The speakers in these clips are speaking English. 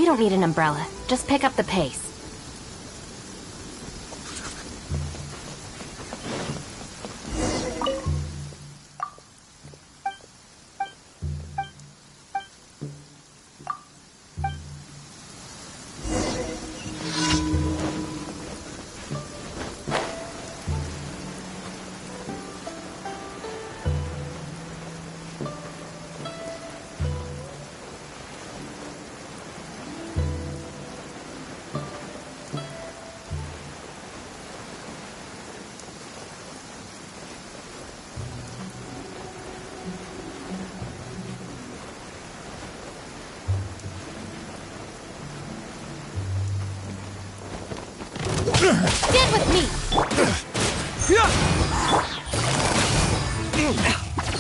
We don't need an umbrella. Just pick up the pace. Stand with me!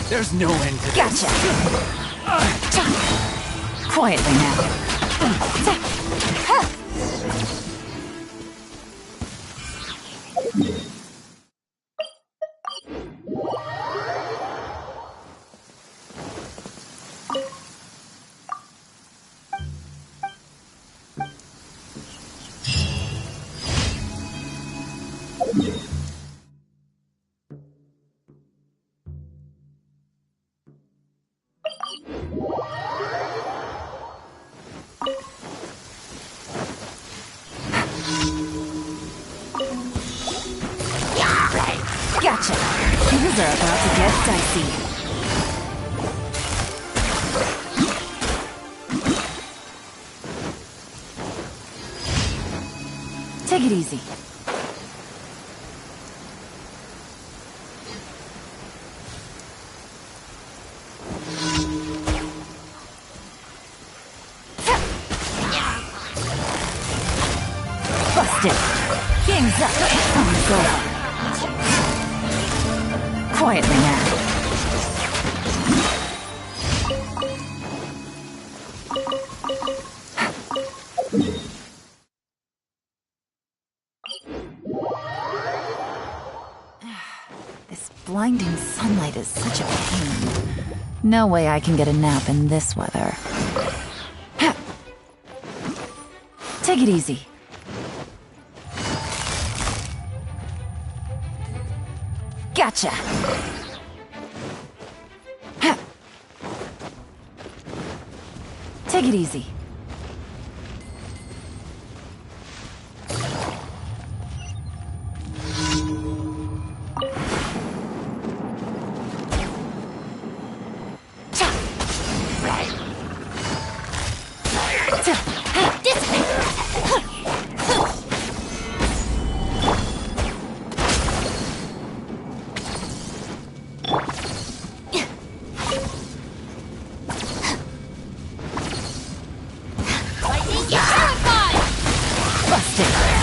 There's no end to this. Gotcha! Quietly now. Gotcha! Things are about to get dicey. Take it easy. Busted! Game's up! Let's go. Quietly now. This blinding sunlight is such a pain. No way I can get a nap in this weather. Take it easy. Gotcha! Take it easy.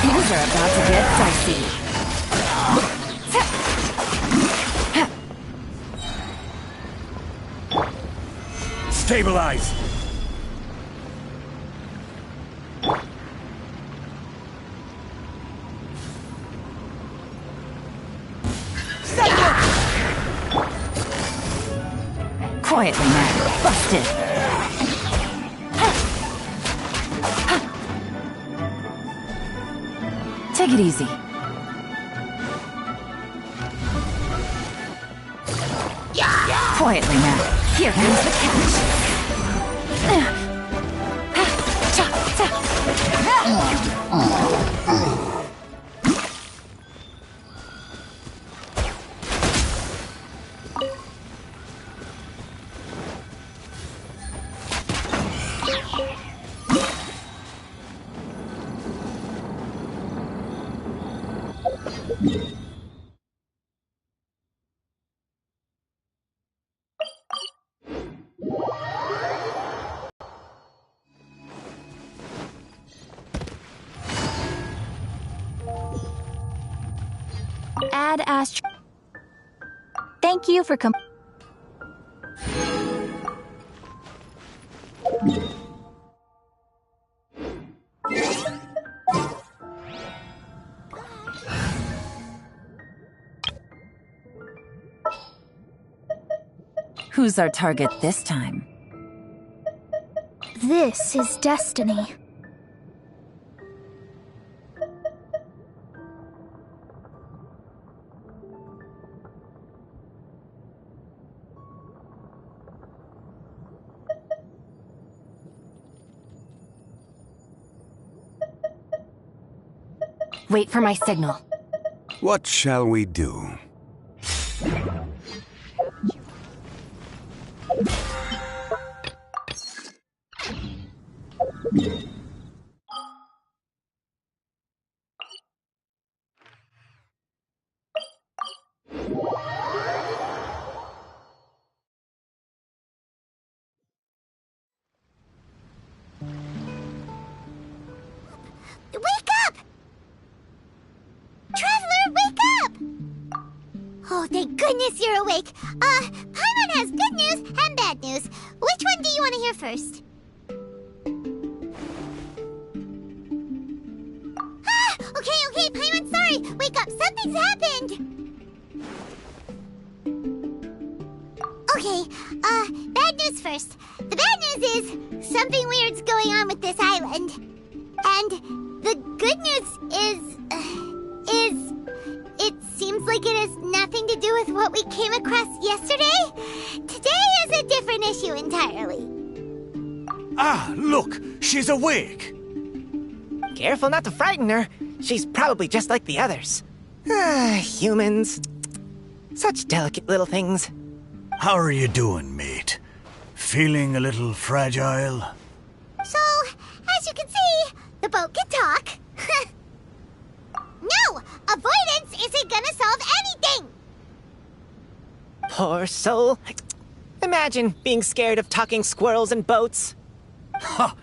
Things are about to get dicey. Stabilize! Quietly now. Busted. Take it easy. Quietly now. Here comes the catch. Add Astro. Thank you for Who's our target this time? This is destiny. Wait for my signal. What shall we do? Wake up! Traveler, wake up! Oh, thank goodness you're awake. Paimon has good news and bad news. Which one do you want to hear first? Okay, Paimon, sorry. Wake up, something's happened. Okay, bad news first. The bad news is something weird's going on with this island. And the good news is it seems like it has nothing to do with what we came across yesterday. Today is a different issue entirely. Ah, look! She's awake! Careful not to frighten her. She's probably just like the others. Humans. Such delicate little things. How are you doing, mate? Feeling a little fragile? So, as you can see, the boat can talk. No! Avoidance isn't gonna solve anything! Poor soul. Imagine being scared of talking squirrels and boats. Ha!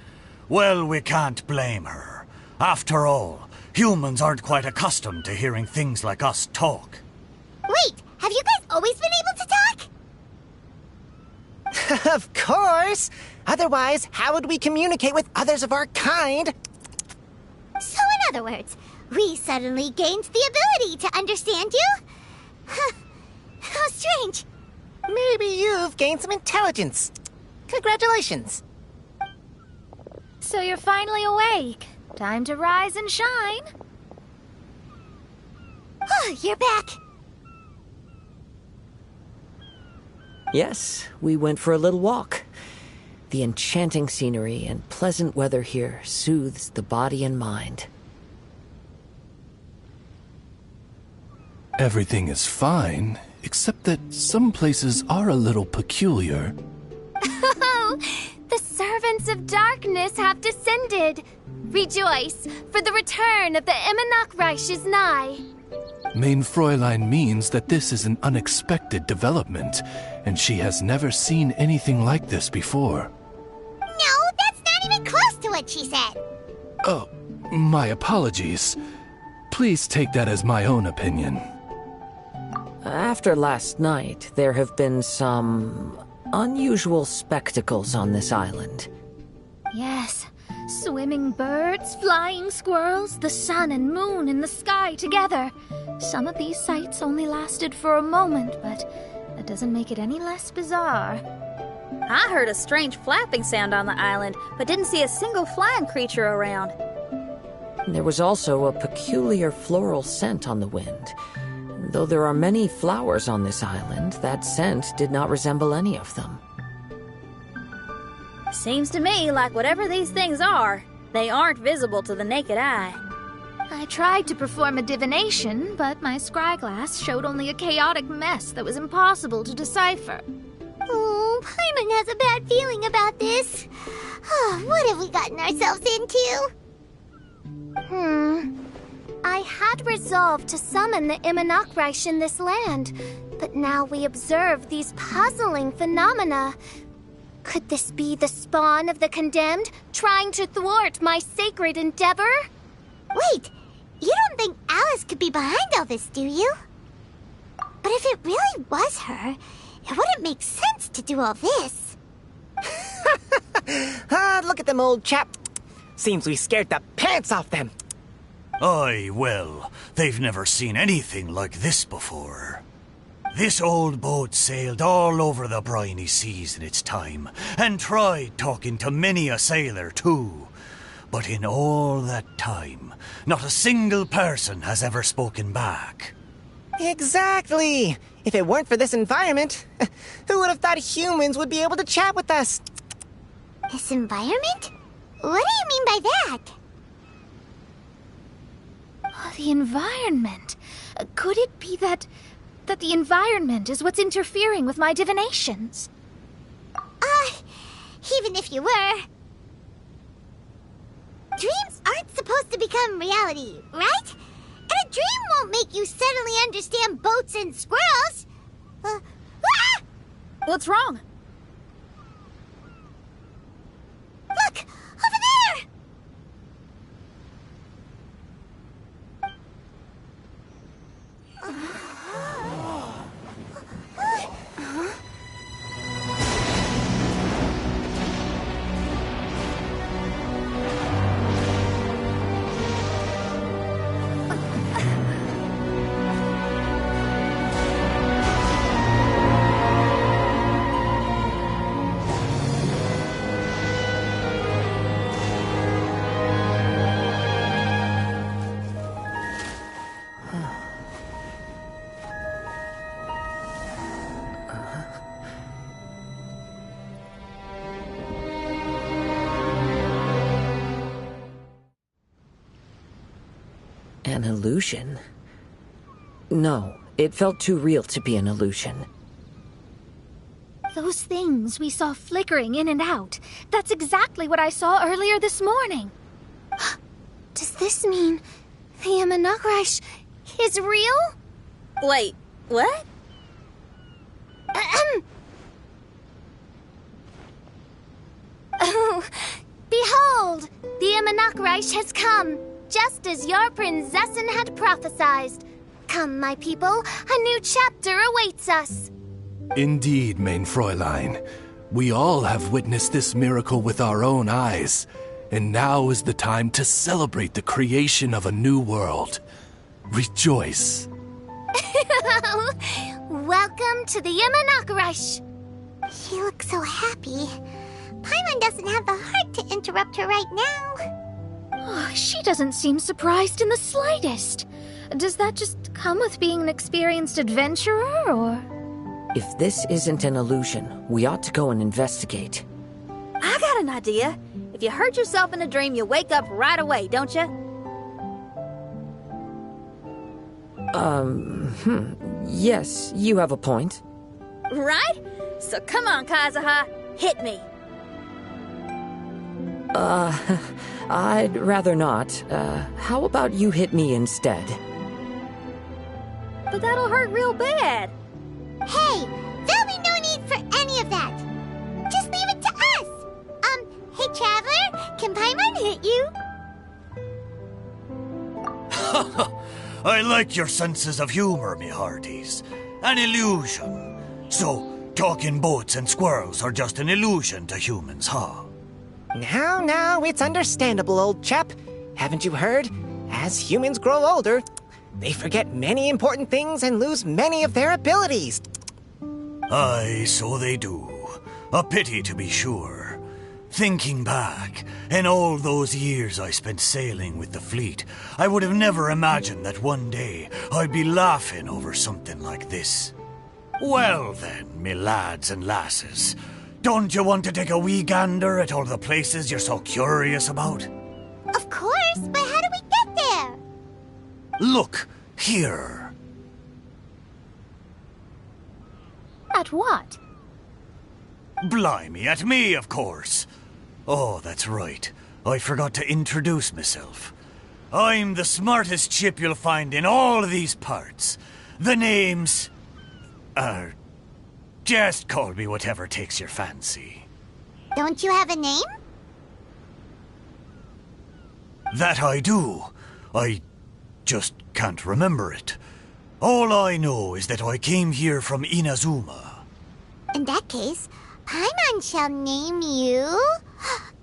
Well, we can't blame her. After all, humans aren't quite accustomed to hearing things like us talk. Wait, have you guys always been able to talk? Of course! Otherwise, how would we communicate with others of our kind? So in other words, we suddenly gained the ability to understand you? Huh. How strange. Maybe you've gained some intelligence. Congratulations. So you're finally awake. Time to rise and shine. Oh, you're back. Yes, we went for a little walk. The enchanting scenery and pleasant weather here soothes the body and mind. Everything is fine, except that some places are a little peculiar. Oh, the servants of darkness have descended. Rejoice, for the return of the Eminach Reich is nigh. Mein Fräulein means that this is an unexpected development, and she has never seen anything like this before. No, that's not even close to what she said. Oh, my apologies. Please take that as my own opinion. After last night, there have been some unusual spectacles on this island. Yes, swimming birds, flying squirrels, the sun and moon in the sky together. Some of these sights only lasted for a moment, but that doesn't make it any less bizarre. I heard a strange flapping sound on the island, but didn't see a single flying creature around. There was also a peculiar floral scent on the wind. Though there are many flowers on this island, that scent did not resemble any of them. Seems to me like whatever these things are, they aren't visible to the naked eye. I tried to perform a divination, but my scryglass showed only a chaotic mess that was impossible to decipher. Oh, Paimon has a bad feeling about this. What have we gotten ourselves into? I had resolved to summon the Eminach Reich in this land, but now we observe these puzzling phenomena. Could this be the spawn of the condemned, trying to thwart my sacred endeavor? Wait, you don't think Alice could be behind all this, do you? But if it really was her, it wouldn't make sense to do all this. Look at them, old chap. Seems we scared the pants off them. Aye, well, they've never seen anything like this before. This old boat sailed all over the briny seas in its time, and tried talking to many a sailor too. But in all that time, not a single person has ever spoken back. Exactly. If it weren't for this environment, who would have thought humans would be able to chat with us? This environment? What do you mean by that? The environment. Could it be that the environment is what's interfering with my divinations? Even if you were... Dreams aren't supposed to become reality, right? And a dream won't make you suddenly understand boats and squirrels. What's wrong? Look! Over there! An illusion? No, it felt too real to be an illusion. Those things we saw flickering in and out. That's exactly what I saw earlier this morning. Does this mean the Imanagrish is real? Wait, what? Oh, behold! The Imanagrish has come, just as your Prinzessin had prophesied. Come, my people, a new chapter awaits us. Indeed, Main Fräulein. We all have witnessed this miracle with our own eyes, and now is the time to celebrate the creation of a new world. Rejoice. Welcome to the Imanagrish. She looks so happy. Paimon doesn't have the heart to interrupt her right now. Oh, she doesn't seem surprised in the slightest. Does that just come with being an experienced adventurer, or...? If this isn't an illusion, we ought to go and investigate. I got an idea. If you hurt yourself in a dream, you wake up right away, don't you? Yes, you have a point. Right? So come on, Kazuha, hit me. I'd rather not. How about you hit me instead? But that'll hurt real bad. Hey, there'll be no need for any of that. Just leave it to us. Hey, Traveler, can Paimon hit you? I like your senses of humor, me hearties. An illusion. So, talking boats and squirrels are just an illusion to humans, huh? Now, it's understandable, old chap. Haven't you heard? As humans grow older, they forget many important things and lose many of their abilities. Aye, so they do. A pity, to be sure. Thinking back, in all those years I spent sailing with the fleet, I would have never imagined that one day I'd be laughing over something like this. Well then, me lads and lasses, don't you want to take a wee gander at all the places you're so curious about? Of course, but how do we get there? Look, here. At what? Blimey, at me, of course. Oh, that's right. I forgot to introduce myself. I'm the smartest chip you'll find in all of these parts. The name's... just call me whatever takes your fancy. Don't you have a name? That I do. I just can't remember it. All I know is that I came here from Inazuma. In that case, Paimon shall name you...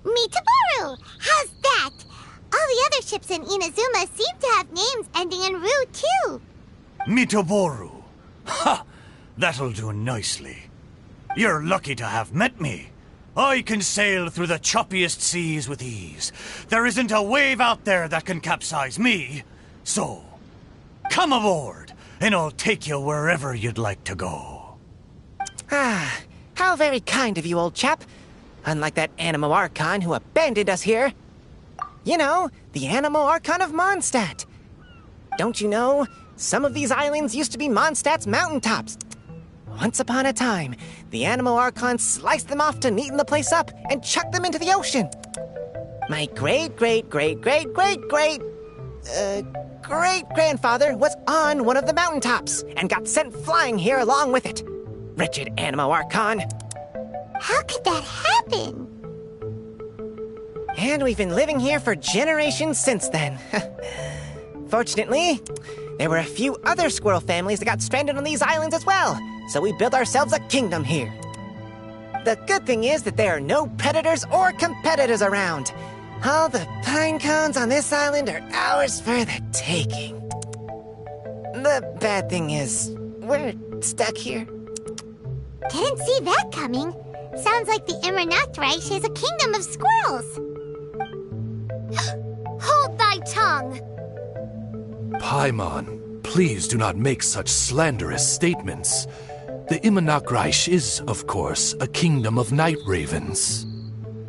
Mitaboru! How's that? All the other ships in Inazuma seem to have names ending in Ru, too. Mitaboru. Ha! That'll do nicely. You're lucky to have met me. I can sail through the choppiest seas with ease. There isn't a wave out there that can capsize me. So, come aboard, and I'll take you wherever you'd like to go. Ah, how very kind of you, old chap. Unlike that Animo Archon who abandoned us here. You know, the Animo Archon of Mondstadt. Don't you know? Some of these islands used to be Mondstadt's mountaintops. Once upon a time, the Animal Archon sliced them off to neaten the place up and chucked them into the ocean. My great-grandfather was on one of the mountaintops and got sent flying here along with it. Wretched Animal Archon. How could that happen? And we've been living here for generations since then. Fortunately, there were a few other squirrel families that got stranded on these islands as well, so we built ourselves a kingdom here. The good thing is that there are no predators or competitors around. All the pine cones on this island are ours for the taking. The bad thing is, we're stuck here. Didn't see that coming. Sounds like the Immernachtreich is a kingdom of squirrels. Hold thy tongue! Paimon, please do not make such slanderous statements. The Immernachtreich is, of course, a kingdom of night ravens.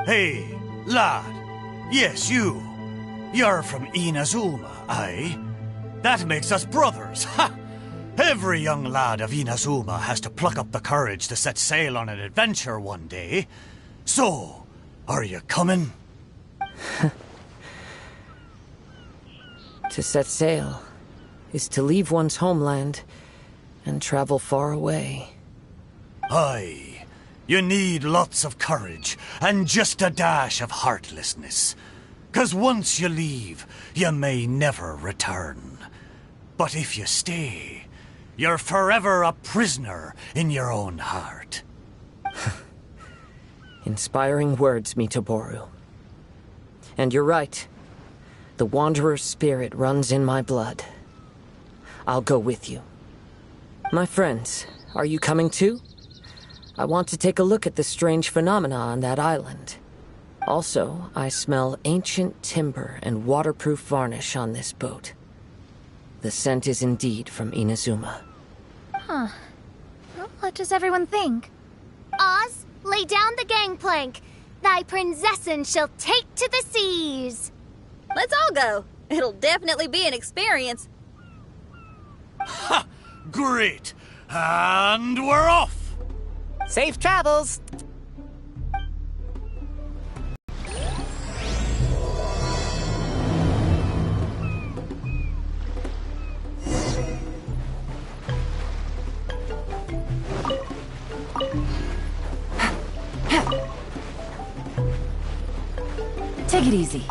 Hey, lad. Yes, you. You're from Inazuma, aye? That makes us brothers, ha! Every young lad of Inazuma has to pluck up the courage to set sail on an adventure one day. So, are you coming? To set sail is to leave one's homeland and travel far away. Aye. You need lots of courage and just a dash of heartlessness. 'Cause once you leave, you may never return. But if you stay, you're forever a prisoner in your own heart. Inspiring words, Mitoboru. And you're right. The Wanderer's spirit runs in my blood. I'll go with you. My friends, are you coming too? I want to take a look at the strange phenomena on that island. Also, I smell ancient timber and waterproof varnish on this boat. The scent is indeed from Inazuma. Huh. Well, what does everyone think? Oz, lay down the gangplank. Thy princessin shall take to the seas. Let's all go. It'll definitely be an experience. Ha! Great! And we're off! Safe travels! Take it easy.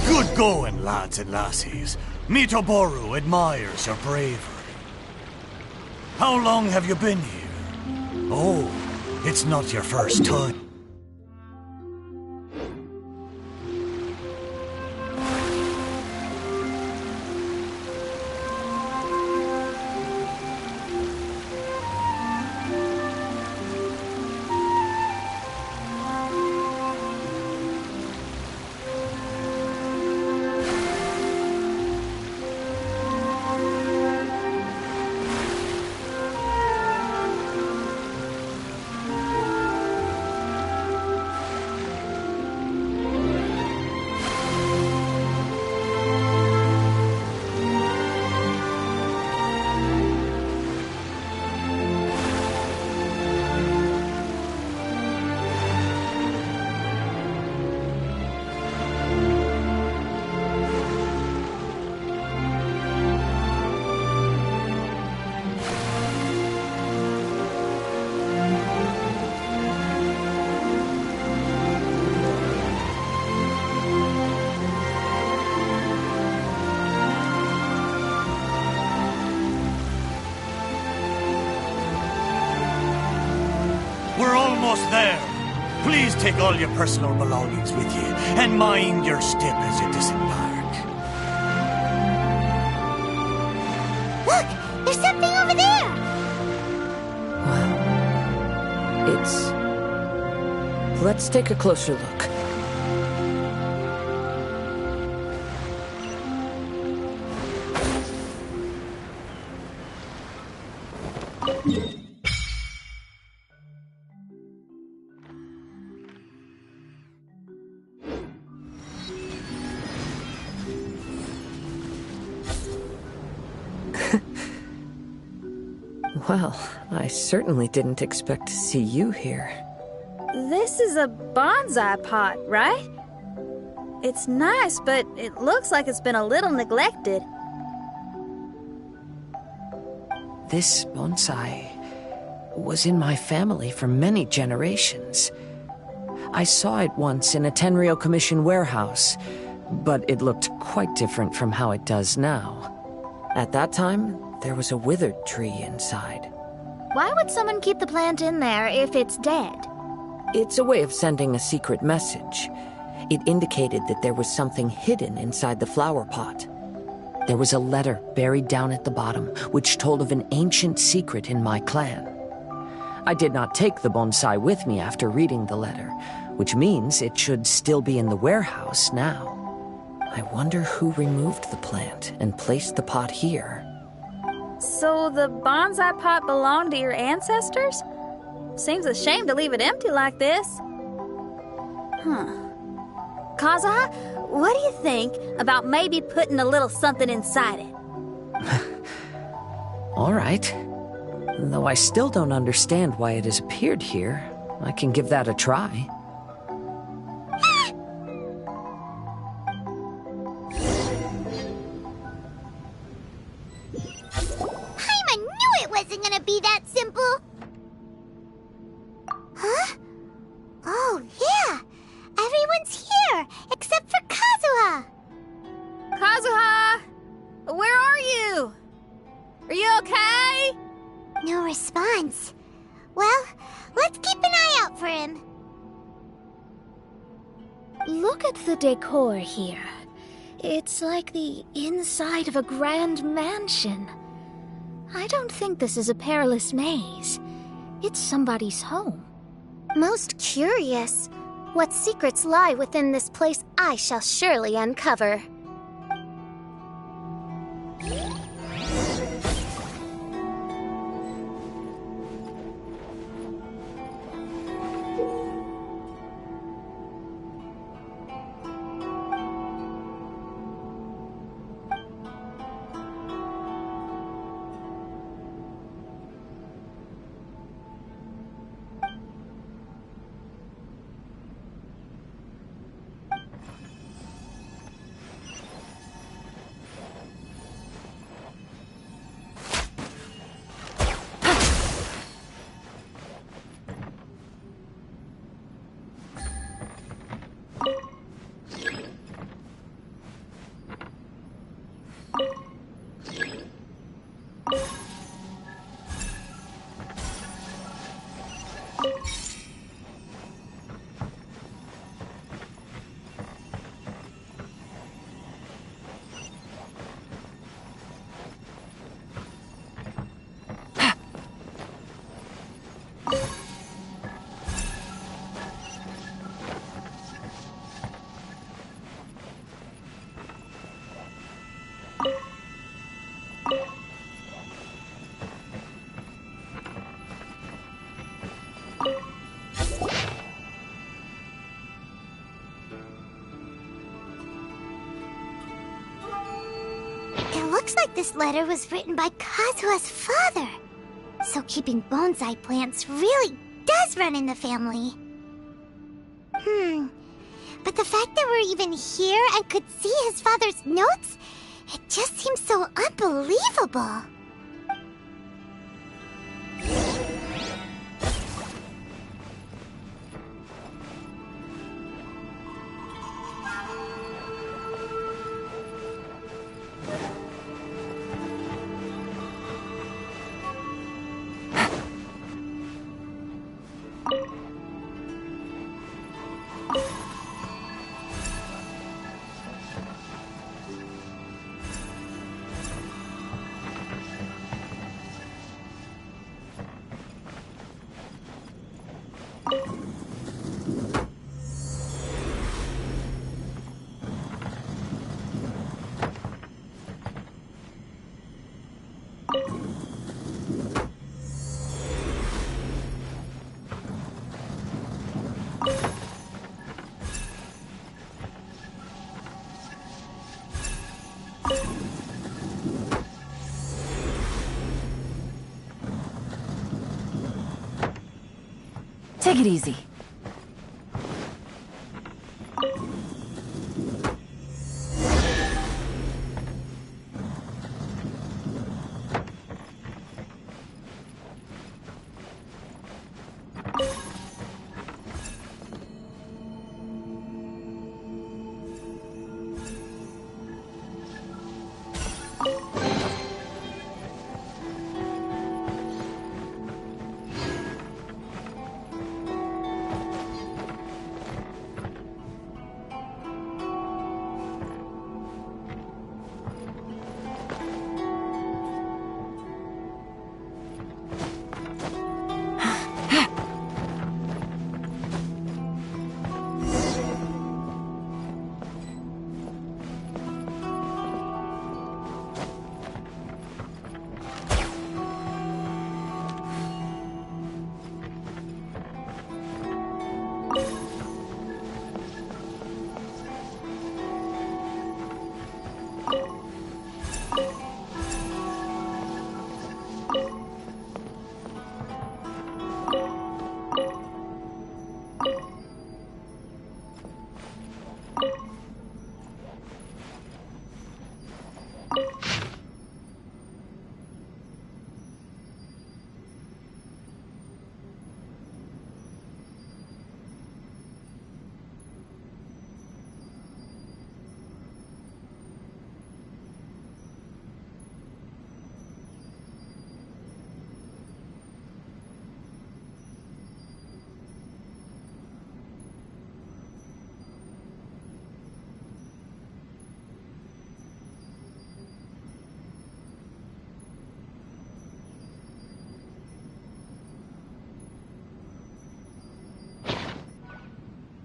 Good going, lads and lassies. Mitoboru admires your bravery. How long have you been here? Oh, it's not your first time. We're almost there. Please take all your personal belongings with you, and mind your step as you disembark. Look! There's something over there! Wow. Let's take a closer look. Well, I certainly didn't expect to see you here. This is a bonsai pot, right? It's nice, but it looks like it's been a little neglected. This bonsai was in my family for many generations. I saw it once in a Tenryo Commission warehouse, but it looked quite different from how it does now. At that time, there was a withered tree inside. Why would someone keep the plant in there if it's dead? It's a way of sending a secret message. It indicated that there was something hidden inside the flower pot. There was a letter buried down at the bottom, which told of an ancient secret in my clan. I did not take the bonsai with me after reading the letter, which means it should still be in the warehouse now. I wonder who removed the plant and placed the pot here. So the bonsai pot belonged to your ancestors? Seems a shame to leave it empty like this. Kazuha, what do you think about maybe putting a little something inside it? All right. Though I still don't understand why it has appeared here, I can give that a try. Paimon knew it wasn't gonna be that simple! Huh? Oh, yeah! Everyone's here, except for Kazuha! Kazuha! Where are you? Are you okay? No response. Well, let's keep an eye out for him. Look at the decor here. It's like the inside of a grand mansion. I don't think this is a perilous maze. It's somebody's home. Most curious. What secrets lie within this place I shall surely uncover. Looks like this letter was written by Kazuha's father. So keeping bonsai plants really does run in the family. But the fact that we're even here and could see his father's notes, it just seems so unbelievable. Take it easy.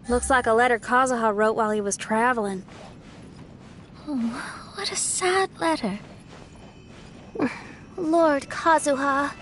Looks like a letter Kazuha wrote while he was traveling. Oh, what a sad letter. Lord Kazuha.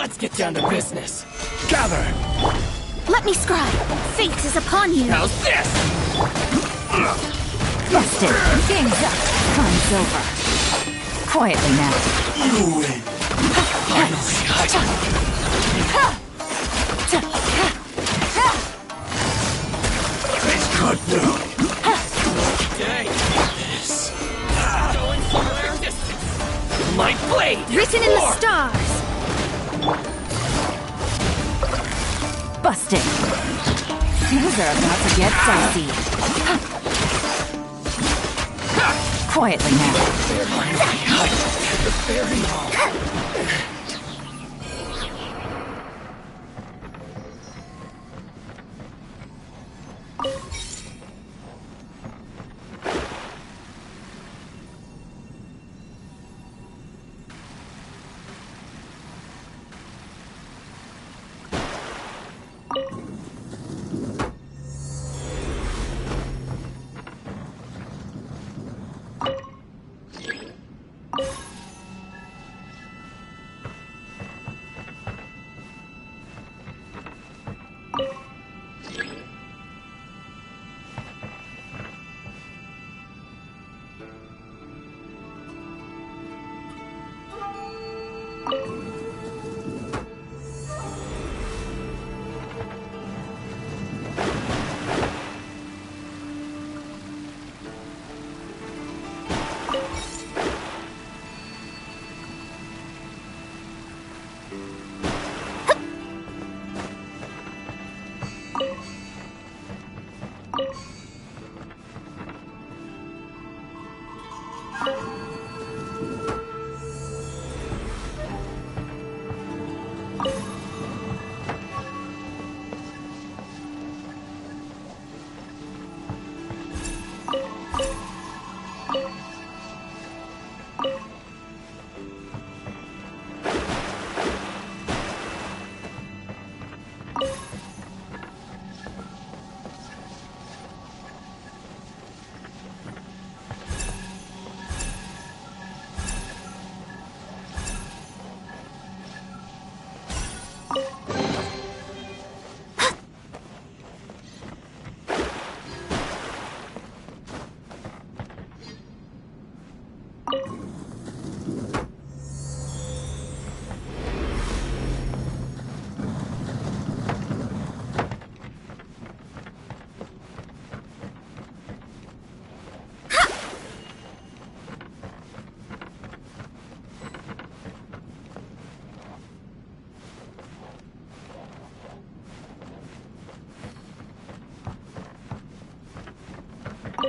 Let's get down to business. Gather! Let me scribe. Fate is upon you. How's this? Busted. Game's up. Time's over. Quietly now. You win. It's good now. Dang this. Going somewhere distant. My blade! Written in the stars. Busted. Things are about to get dicey. Quietly now.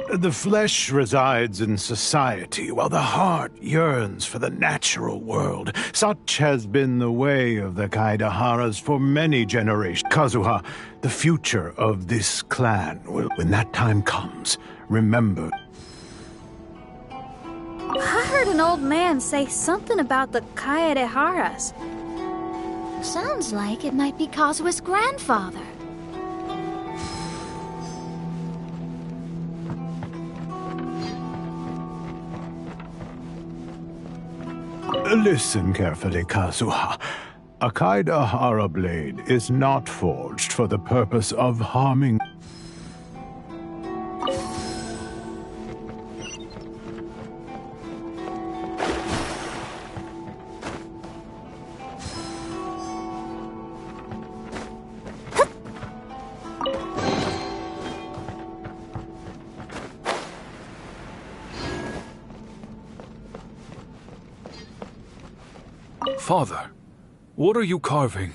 The flesh resides in society, while the heart yearns for the natural world. Such has been the way of the Kaidaharas for many generations. Kazuha, the future of this clan will, when that time comes, remember. I heard an old man say something about the Kaidaharas. Sounds like it might be Kazuha's grandfather. Listen carefully, Kazuha. A Kaidahara blade is not forged for the purpose of harming. Father, what are you carving?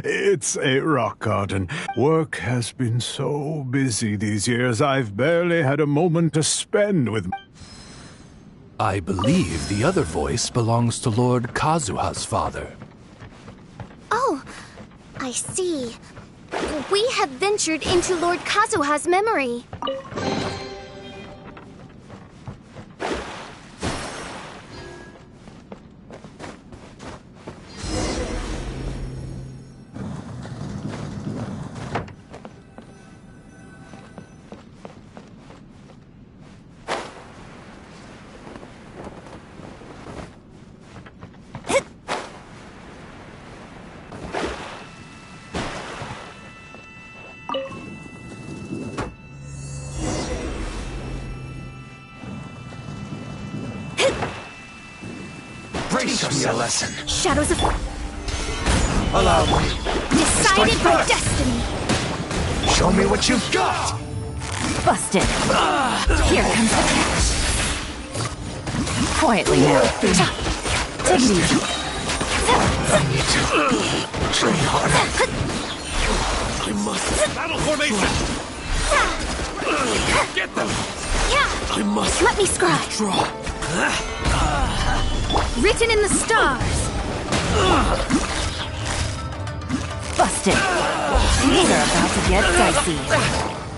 It's a rock garden. Work has been so busy these years, I've barely had a moment to spend with... I believe the other voice belongs to Lord Kazuha's father. Oh, I see. We have ventured into Lord Kazuha's memory. Teach me a lesson. Shadows of... Allow me. Decided by destiny. Show me what you've got. Busted. Here comes the catch. Quietly now. Take it easy. I need to train harder. I must. Battle formation! Get them! I must. Let me scribe. Draw. Written in the stars. Busted. These are about to get dicey.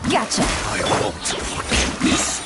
Gotcha. I won't forget this.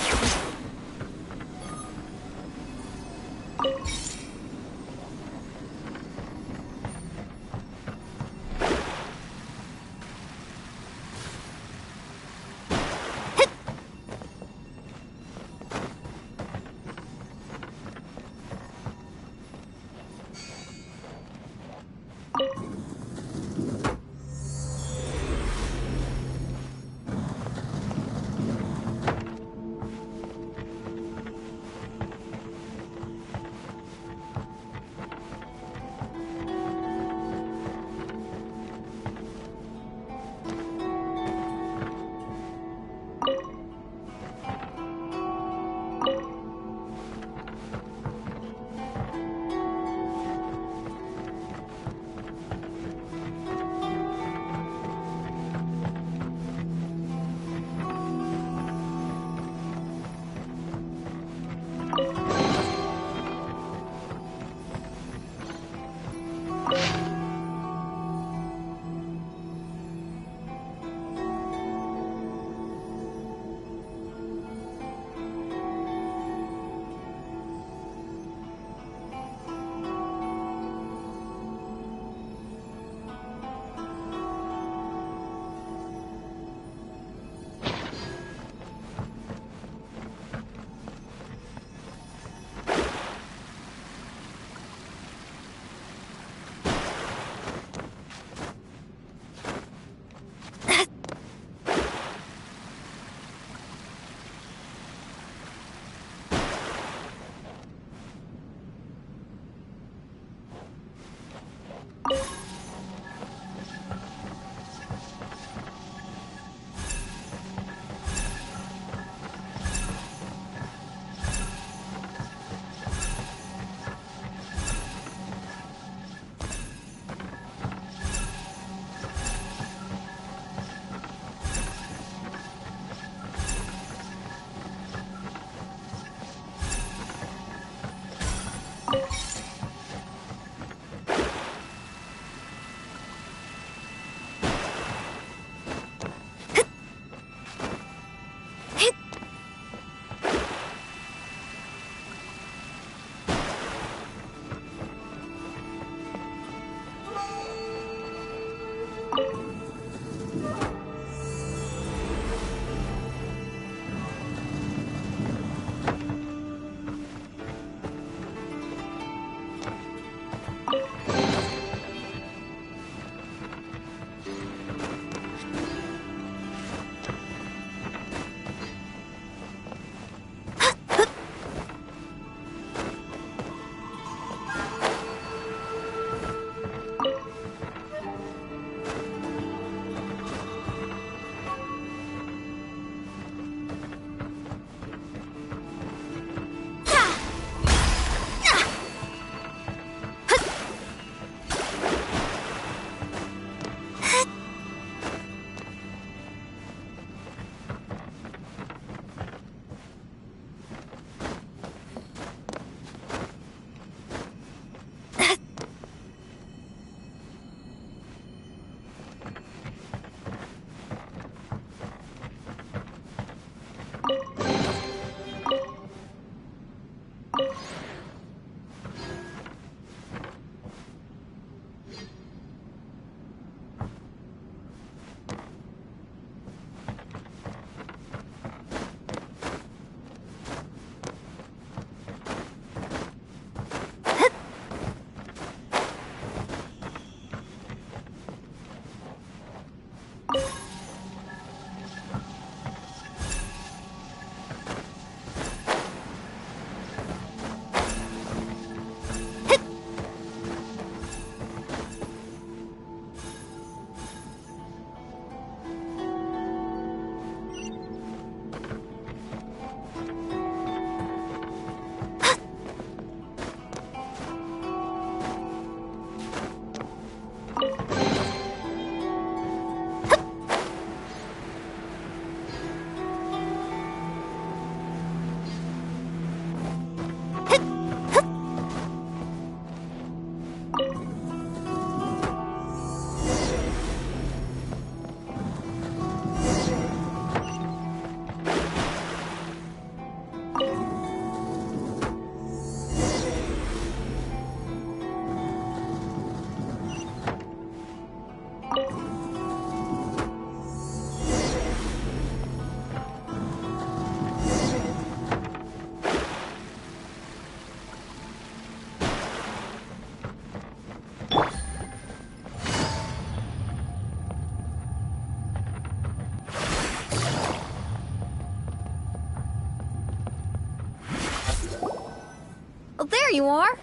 you are.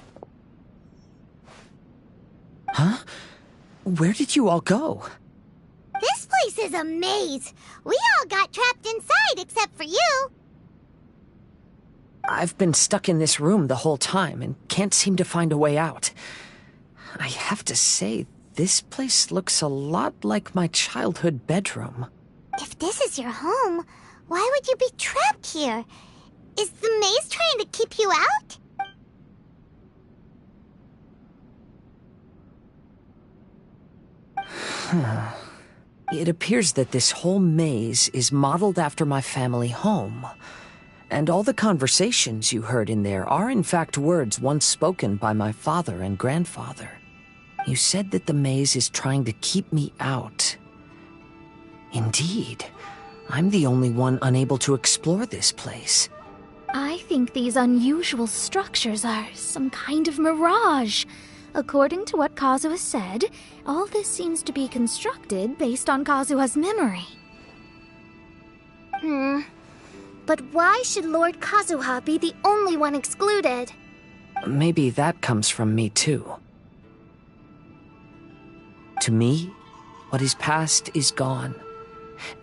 Huh? Where did you all go? This place is a maze. We all got trapped inside except for you. I've been stuck in this room the whole time and can't seem to find a way out. I have to say, this place looks a lot like my childhood bedroom. If this is your home, why would you be trapped here? Is the maze trying to keep you out? It appears that this whole maze is modeled after my family home. And all the conversations you heard in there are in fact words once spoken by my father and grandfather. You said that the maze is trying to keep me out. Indeed, I'm the only one unable to explore this place. I think these unusual structures are some kind of mirage. According to what Kazuha said, all this seems to be constructed based on Kazuha's memory. But why should Lord Kazuha be the only one excluded? Maybe that comes from me too. To me, what is past is gone.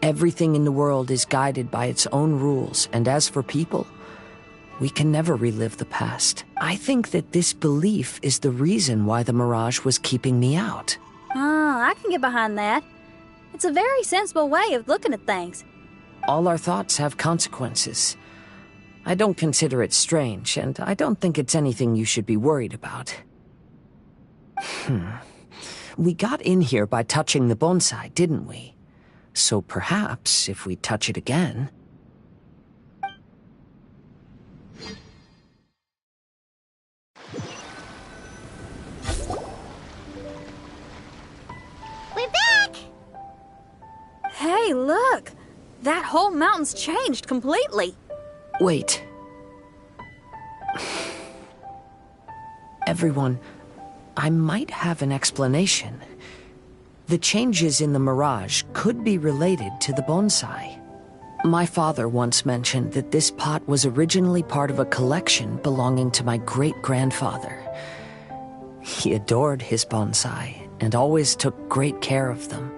Everything in the world is guided by its own rules, and as for people, we can never relive the past. I think that this belief is the reason why the mirage was keeping me out. I can get behind that. It's a very sensible way of looking at things. All our thoughts have consequences. I don't consider it strange, and I don't think it's anything you should be worried about. We got in here by touching the bonsai, didn't we? So perhaps, if we touch it again... We're back! Hey, look! That whole mountain's changed completely. Wait. Everyone, I might have an explanation. The changes in the mirage could be related to the bonsai. My father once mentioned that this pot was originally part of a collection belonging to my great-grandfather. He adored his bonsai and always took great care of them.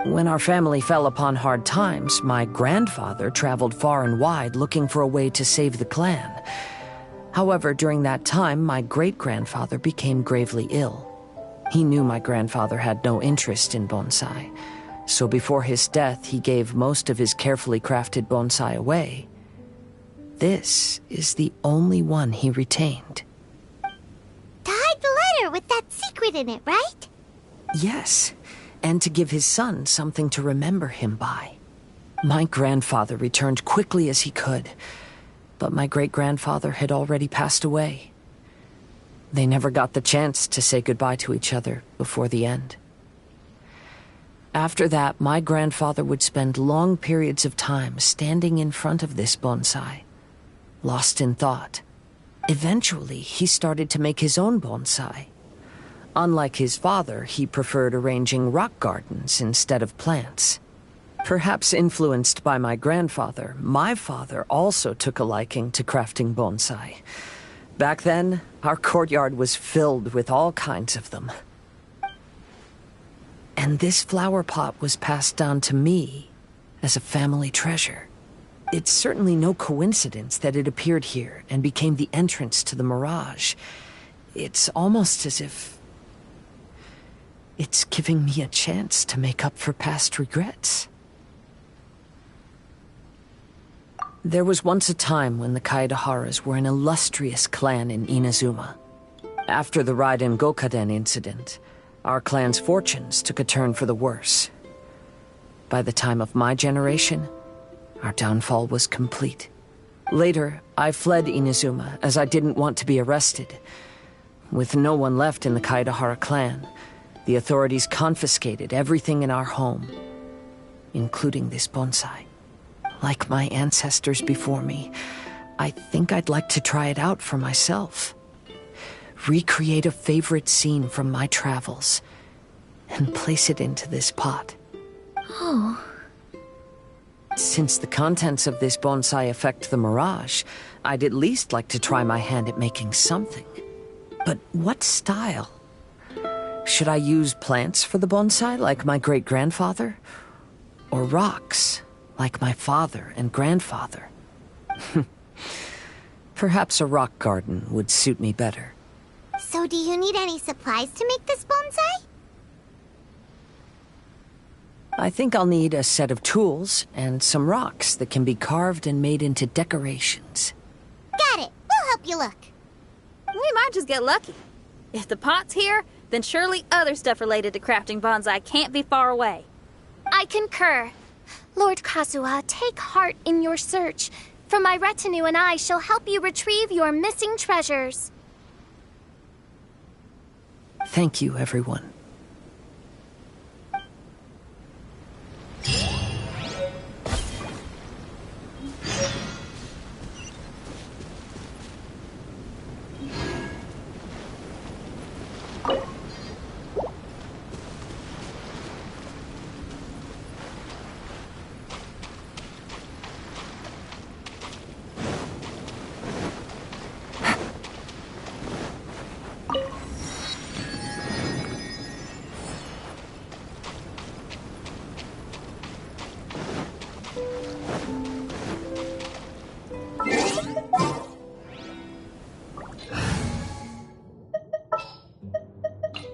When our family fell upon hard times, my grandfather traveled far and wide looking for a way to save the clan. However, during that time, my great-grandfather became gravely ill. He knew my grandfather had no interest in bonsai, so before his death, he gave most of his carefully crafted bonsai away. This is the only one he retained. To hide the letter with that secret in it, right? Yes, and to give his son something to remember him by. My grandfather returned quickly as he could, but my great-grandfather had already passed away. They never got the chance to say goodbye to each other before the end. After that, my grandfather would spend long periods of time standing in front of this bonsai, lost in thought. Eventually, he started to make his own bonsai. Unlike his father, he preferred arranging rock gardens instead of plants. Perhaps influenced by my grandfather, my father also took a liking to crafting bonsai. Back then, our courtyard was filled with all kinds of them. And this flower pot was passed down to me as a family treasure. It's certainly no coincidence that it appeared here and became the entrance to the mirage. It's almost as if it's giving me a chance to make up for past regrets. There was once a time when the Kaidaharas were an illustrious clan in Inazuma. After the Raiden Gokaden incident, our clan's fortunes took a turn for the worse. By the time of my generation, our downfall was complete. Later, I fled Inazuma as I didn't want to be arrested. With no one left in the Kaidahara clan, the authorities confiscated everything in our home, including this bonsai. Like my ancestors before me, I think I'd like to try it out for myself. Recreate a favorite scene from my travels, and place it into this pot. Oh. Since the contents of this bonsai affect the mirage, I'd at least like to try my hand at making something. But what style? Should I use plants for the bonsai, like my great-grandfather? Or rocks, like my father and grandfather? Perhaps a rock garden would suit me better. So do you need any supplies to make this bonsai? I think I'll need a set of tools and some rocks that can be carved and made into decorations. Got it. We'll help you look. We might just get lucky. If the pot's here, then surely other stuff related to crafting bonsai can't be far away. I concur. Lord Kazuha, take heart in your search, for my retinue and I shall help you retrieve your missing treasures. Thank you, everyone.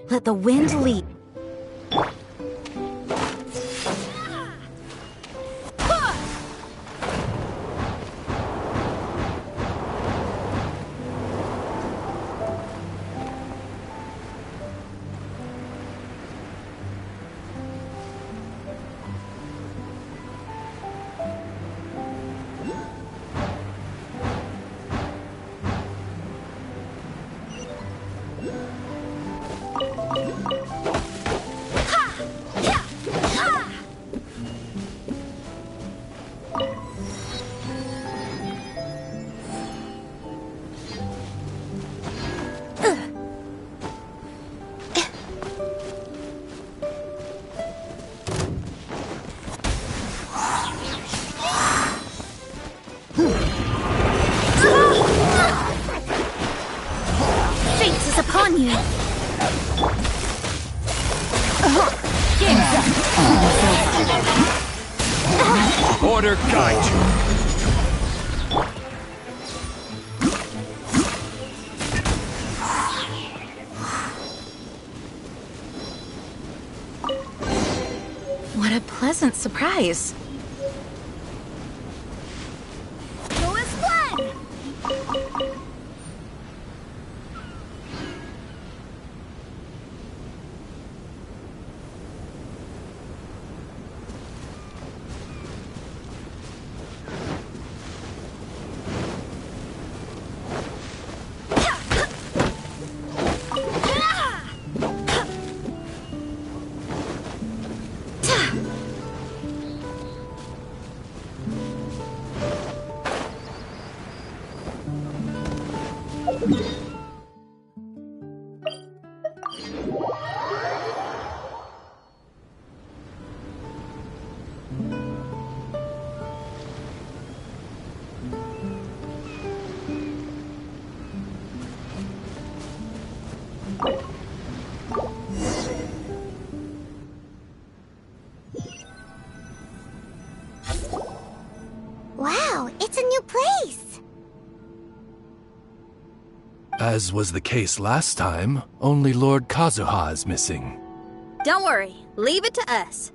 Let the wind lead. Upon you. Order guide you. What a pleasant surprise. Wow, it's a new place! As was the case last time, only Lord Kazuha is missing. Don't worry, leave it to us.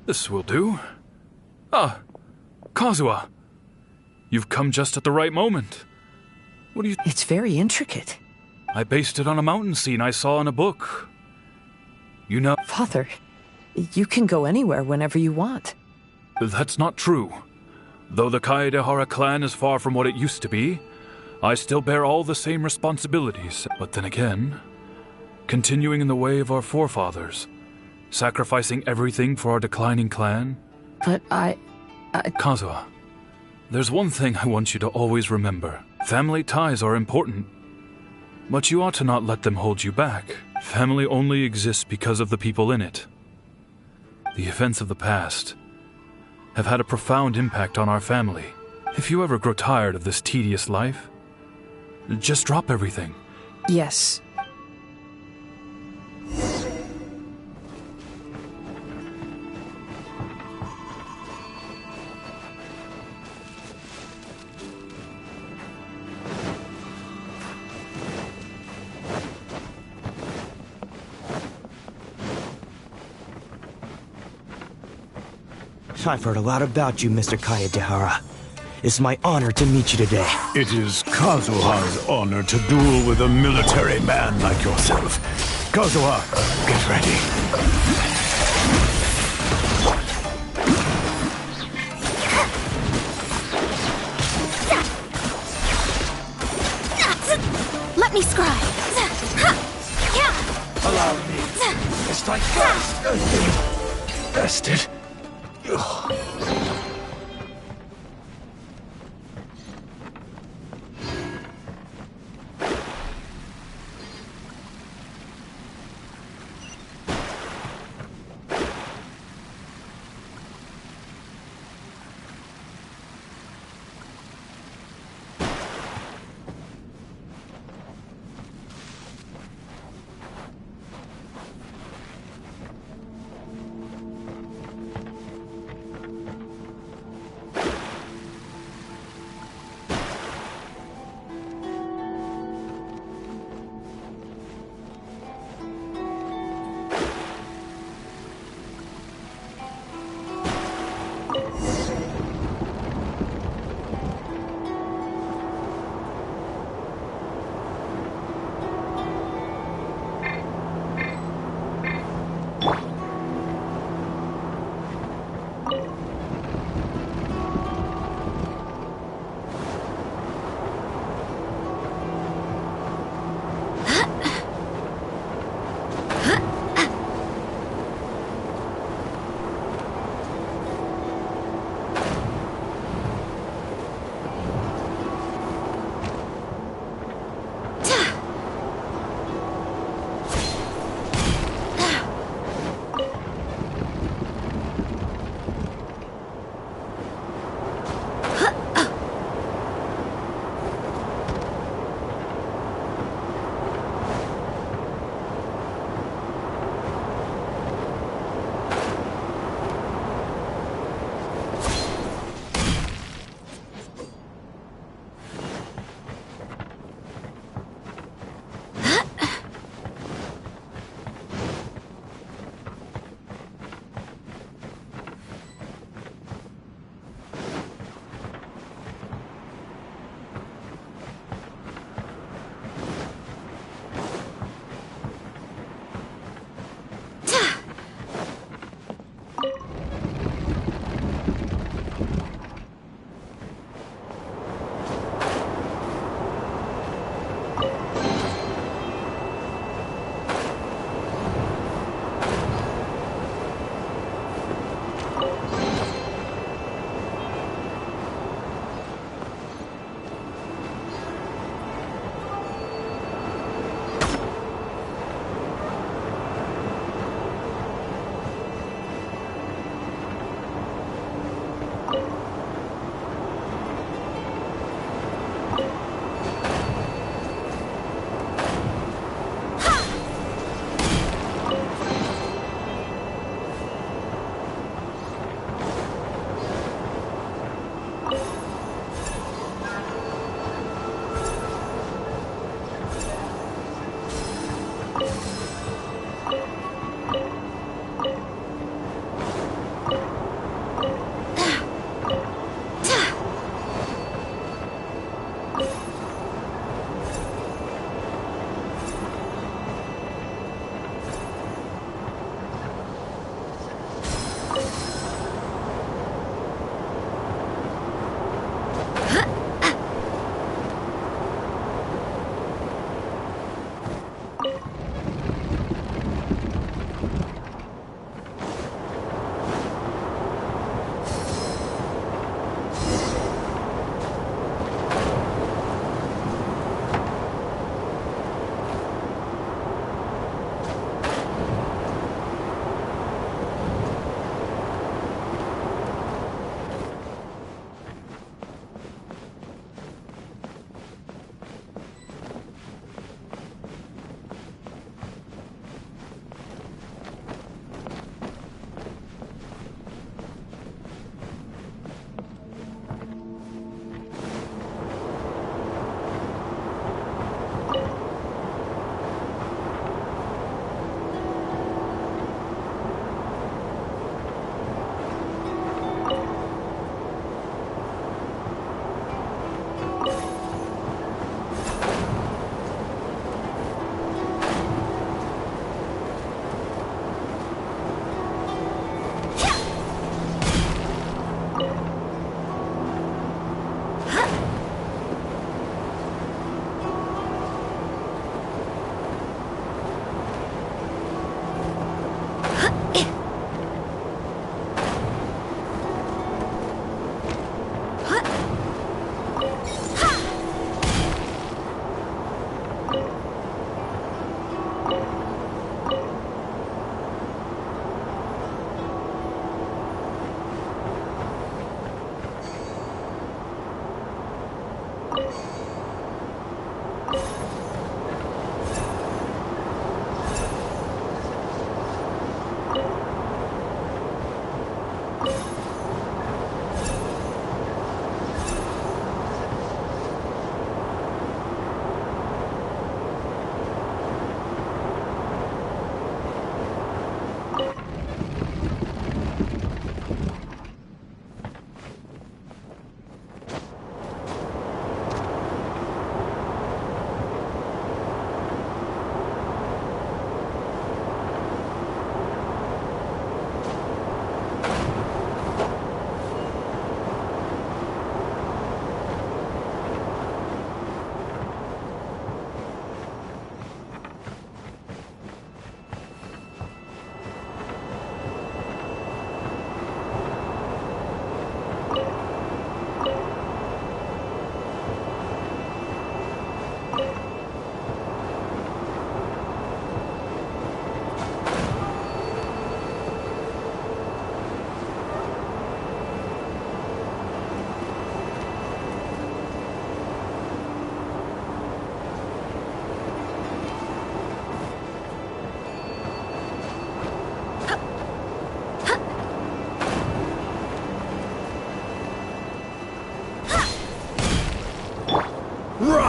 This will do. Ah, Kazuha. You've come just at the right moment. What do you... It's very intricate. I based it on a mountain scene I saw in a book. You know... Father, you can go anywhere whenever you want. That's not true. Though the Kaedehara clan is far from what it used to be, I still bear all the same responsibilities. But then again, continuing in the way of our forefathers, sacrificing everything for our declining clan. But I... Kazuha, there's one thing I want you to always remember. Family ties are important, but you ought to not let them hold you back. Family only exists because of the people in it. The events of the past have had a profound impact on our family. If you ever grow tired of this tedious life, just drop everything. Yes. I've heard a lot about you, Mr. Kaedehara. It's my honor to meet you today. It is Kazuha's honor to duel with a military man like yourself. Kazuha, get ready. Let me scry. Allow me. It's like bested.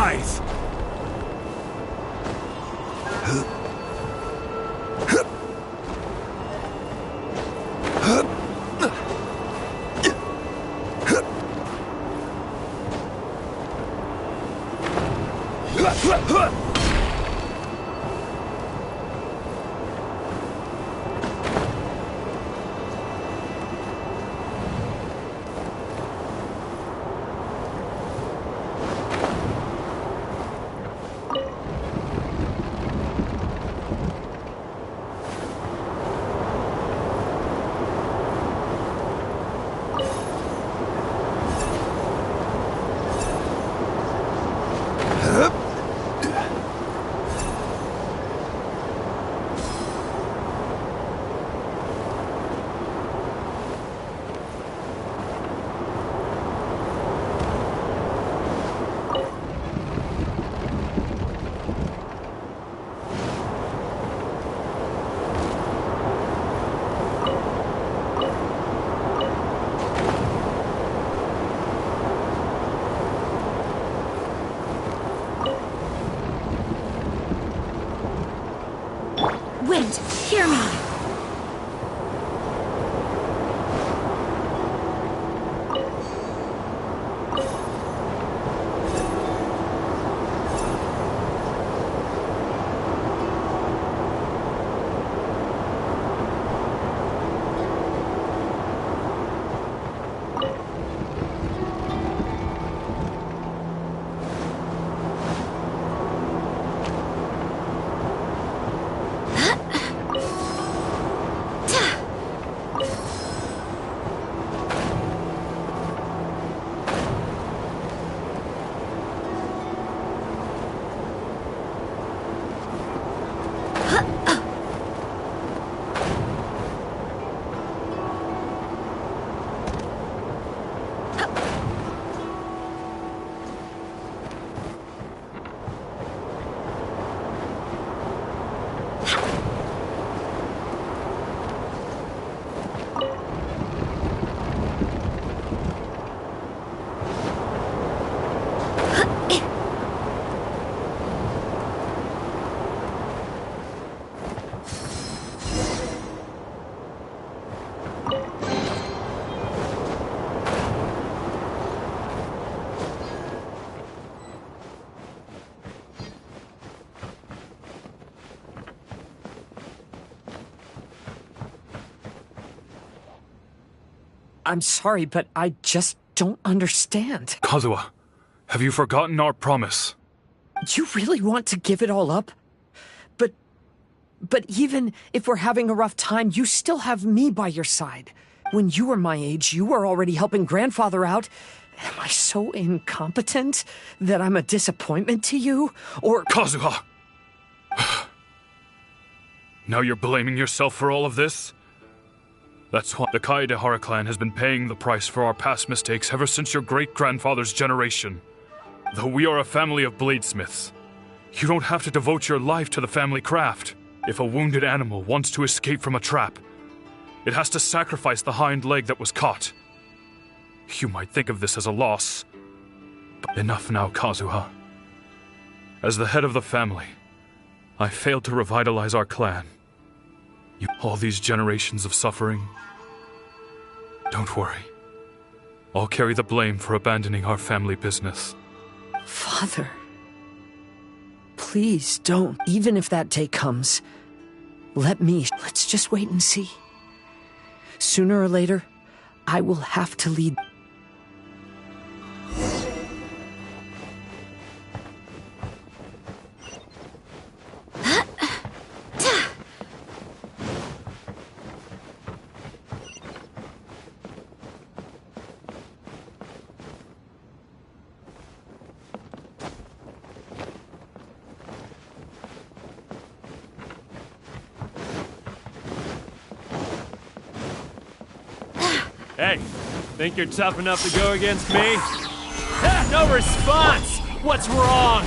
scythe! Wind, hear me! I'm sorry, but I just don't understand. Kazuha, have you forgotten our promise? You really want to give it all up? But even if we're having a rough time, you still have me by your side. When you were my age, you were already helping grandfather out. Am I so incompetent that I'm a disappointment to you? Or... Kazuha! Now you're blaming yourself for all of this? That's why the Kaedehara clan has been paying the price for our past mistakes ever since your great-grandfather's generation. Though we are a family of bladesmiths, you don't have to devote your life to the family craft. If a wounded animal wants to escape from a trap, it has to sacrifice the hind leg that was caught. You might think of this as a loss, but enough now, Kazuha. As the head of the family, I failed to revitalize our clan. All these generations of suffering. Don't worry. I'll carry the blame for abandoning our family business. Father, please don't. Even if that day comes, let's just wait and see. Sooner or later, I will have to lead. Hey, think you're tough enough to go against me? Ah, no response! What's wrong?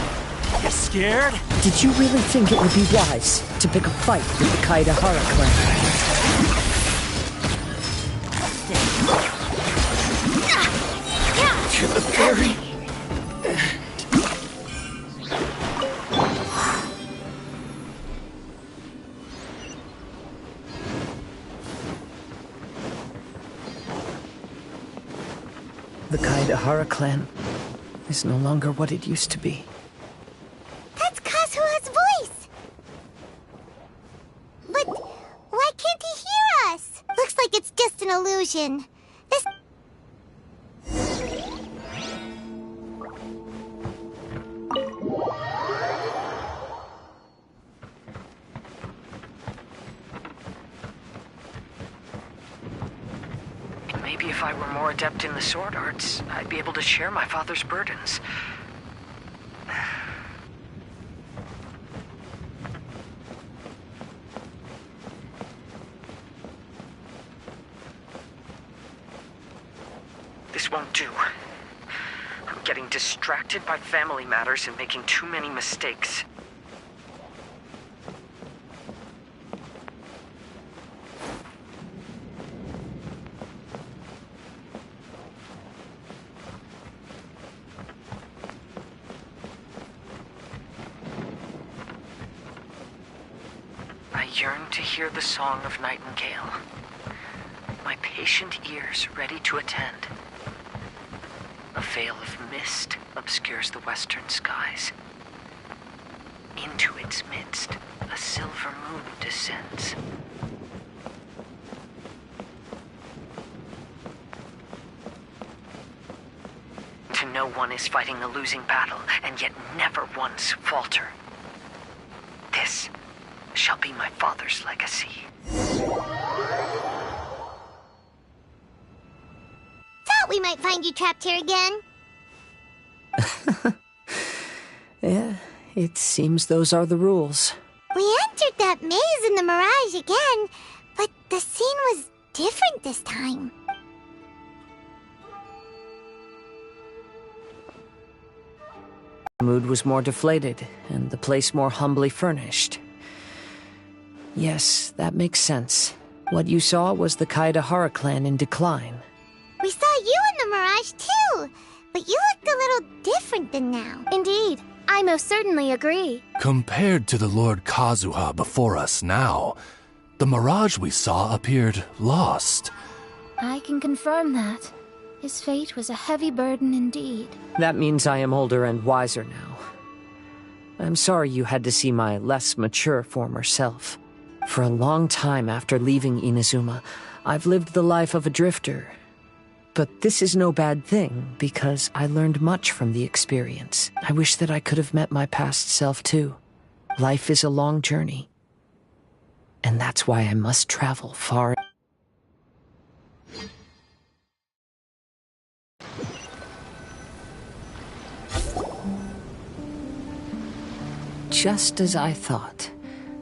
You scared? Did you really think it would be wise to pick a fight with the Kaedehara clan? To the very The Kaidahara clan is no longer what it used to be. That's Kazuha's voice! But why can't he hear us? Looks like it's just an illusion. This... Maybe if I were more adept in the sword arts, I'd be able to share my father's burdens. This won't do. I'm getting distracted by family matters and making too many mistakes. I yearn to hear the song of nightingale. My patient ears ready to attend. A veil of mist obscures the western skies. Into its midst, a silver moon descends. To know one is fighting a losing battle, and yet never once falter. This shall be my father's legacy. Thought we might find you trapped here again. Yeah, it seems those are the rules. We entered that maze in the Mirage again, but the scene was different this time. The mood was more deflated, and the place more humbly furnished. Yes, that makes sense. What you saw was the Kaidahara clan in decline. We saw you in the Mirage too, but you looked a little different than now. Indeed, I most certainly agree. Compared to the Lord Kazuha before us now, the mirage we saw appeared lost. I can confirm that. His fate was a heavy burden indeed. That means I am older and wiser now. I'm sorry you had to see my less mature former self. For a long time after leaving Inazuma, I've lived the life of a drifter. But this is no bad thing, because I learned much from the experience. I wish that I could have met my past self too. Life is a long journey. And that's why I must travel far. Just as I thought.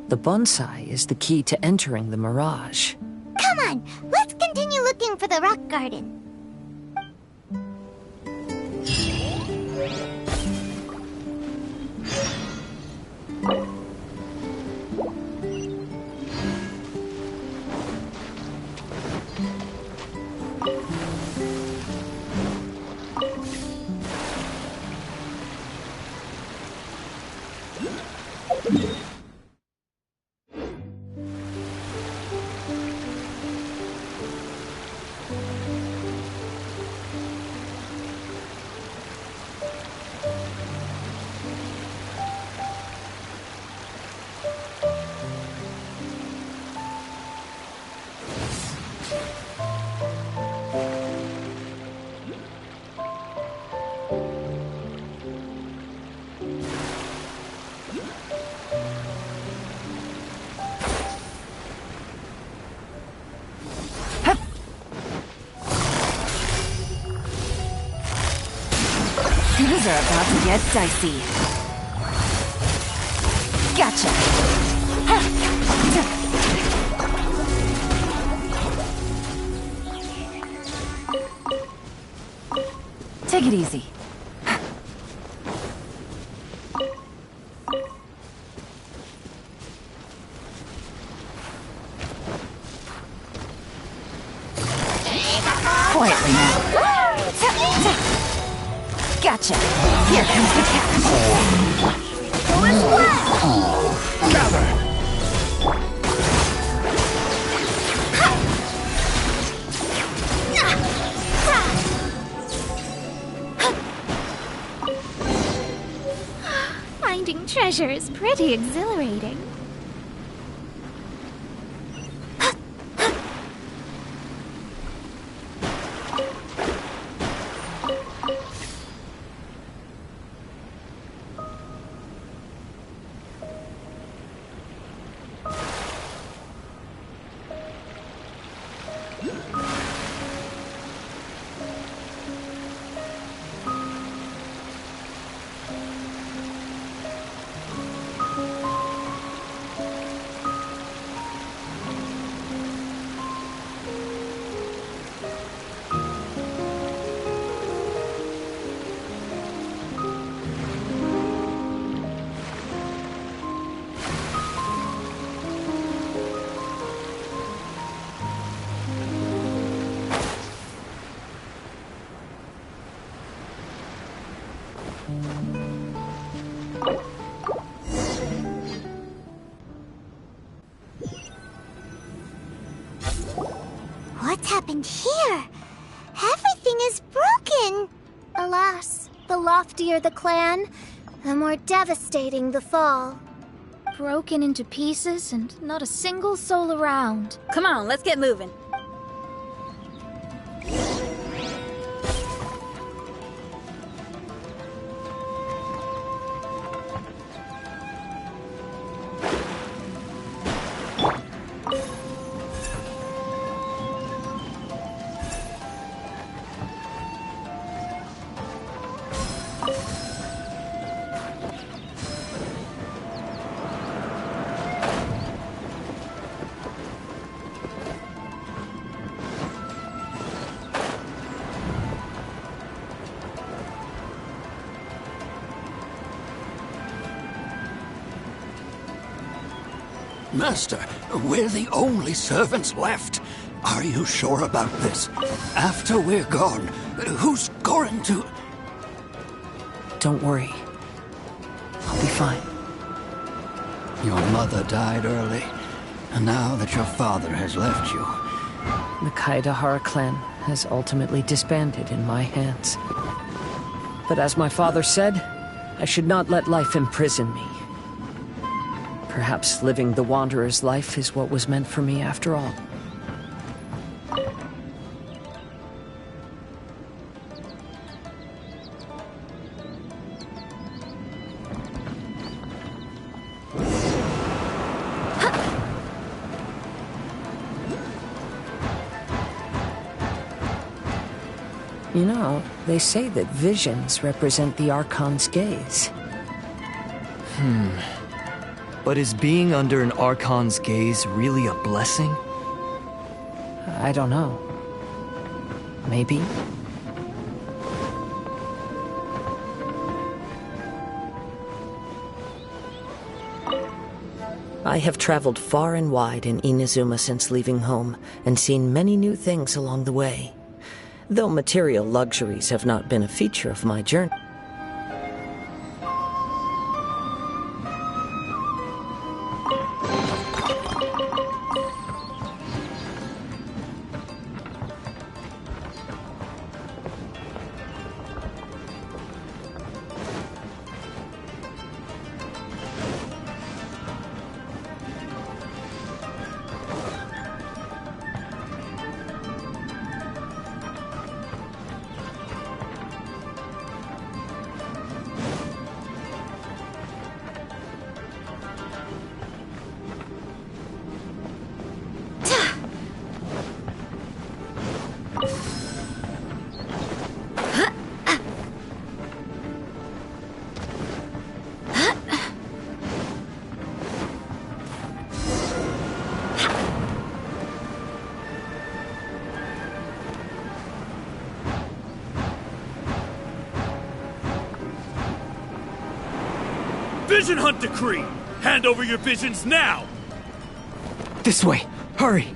The bonsai is the key to entering the Mirage. Come on, let's continue looking for the rock garden. Things are about to get dicey. Gotcha. Take it easy. Quietly now. Gotcha. Here comes the catch. Gather! treasure is pretty exhilarating. What's happened here? Everything is broken! Alas, the loftier the clan, the more devastating the fall. Broken into pieces and not a single soul around. Come on, let's get moving. Master, we're the only servants left. Are you sure about this? After we're gone, who's going to... Don't worry. I'll be fine. Your mother died early, and now that your father has left you... The Kaidahara clan has ultimately disbanded in my hands. But as my father said, I should not let life imprison me. Perhaps living the Wanderer's life is what was meant for me after all. You know, they say that visions represent the Archon's gaze. But is being under an Archon's gaze really a blessing? I don't know. Maybe. I have traveled far and wide in Inazuma since leaving home, and seen many new things along the way. Though material luxuries have not been a feature of my journey. Vision Hunt Decree! Hand over your visions now! This way! Hurry!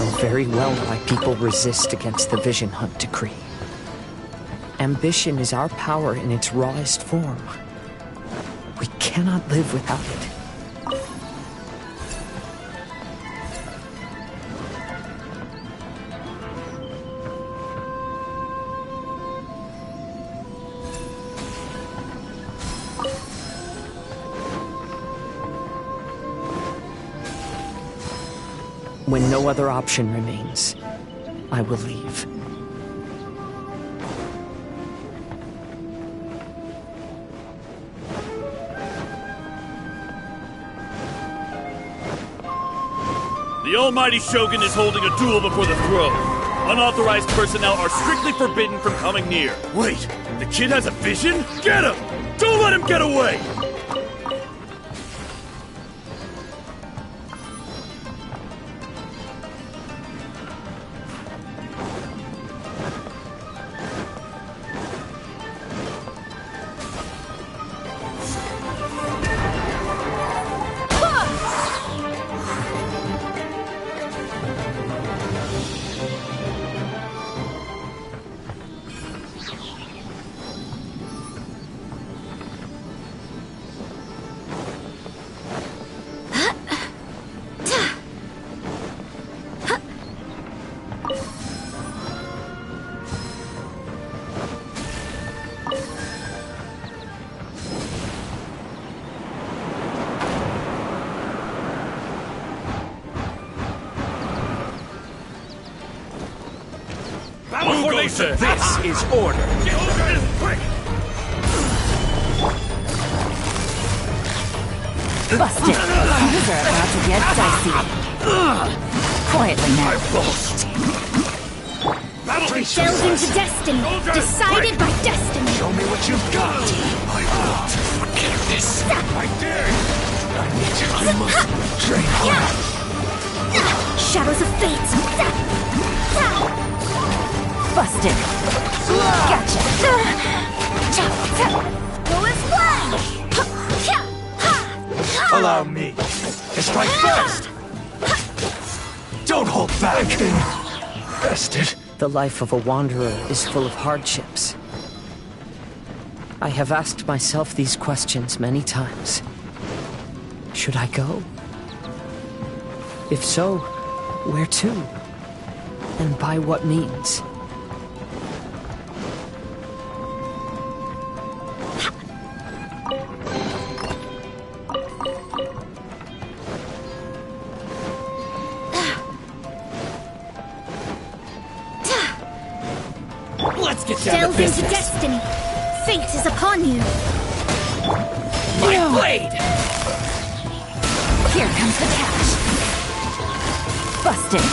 very well why people resist against the Vision Hunt decree. Ambition is our power in its rawest form. We cannot live without it. When no other option remains, I will leave. The Almighty Shogun is holding a duel before the throne. Unauthorized personnel are strictly forbidden from coming near. Wait, the kid has a vision? Get him! Don't let him get away! This is order. Get over this quick! Busted. Things are about to get dicey. Quietly now. Delved into destiny, decided by destiny. Show me what you've got. I won't forget this. I dare you. I must train hard. Shadows of fate. Busted. Gotcha. Go as one. Allow me to strike first. Don't hold back. Bested. The life of a wanderer is full of hardships. I have asked myself these questions many times. Should I go? If so, where to? And by what means? Delve into destiny. Fate is upon you. My blade! Here comes the catch. Busted.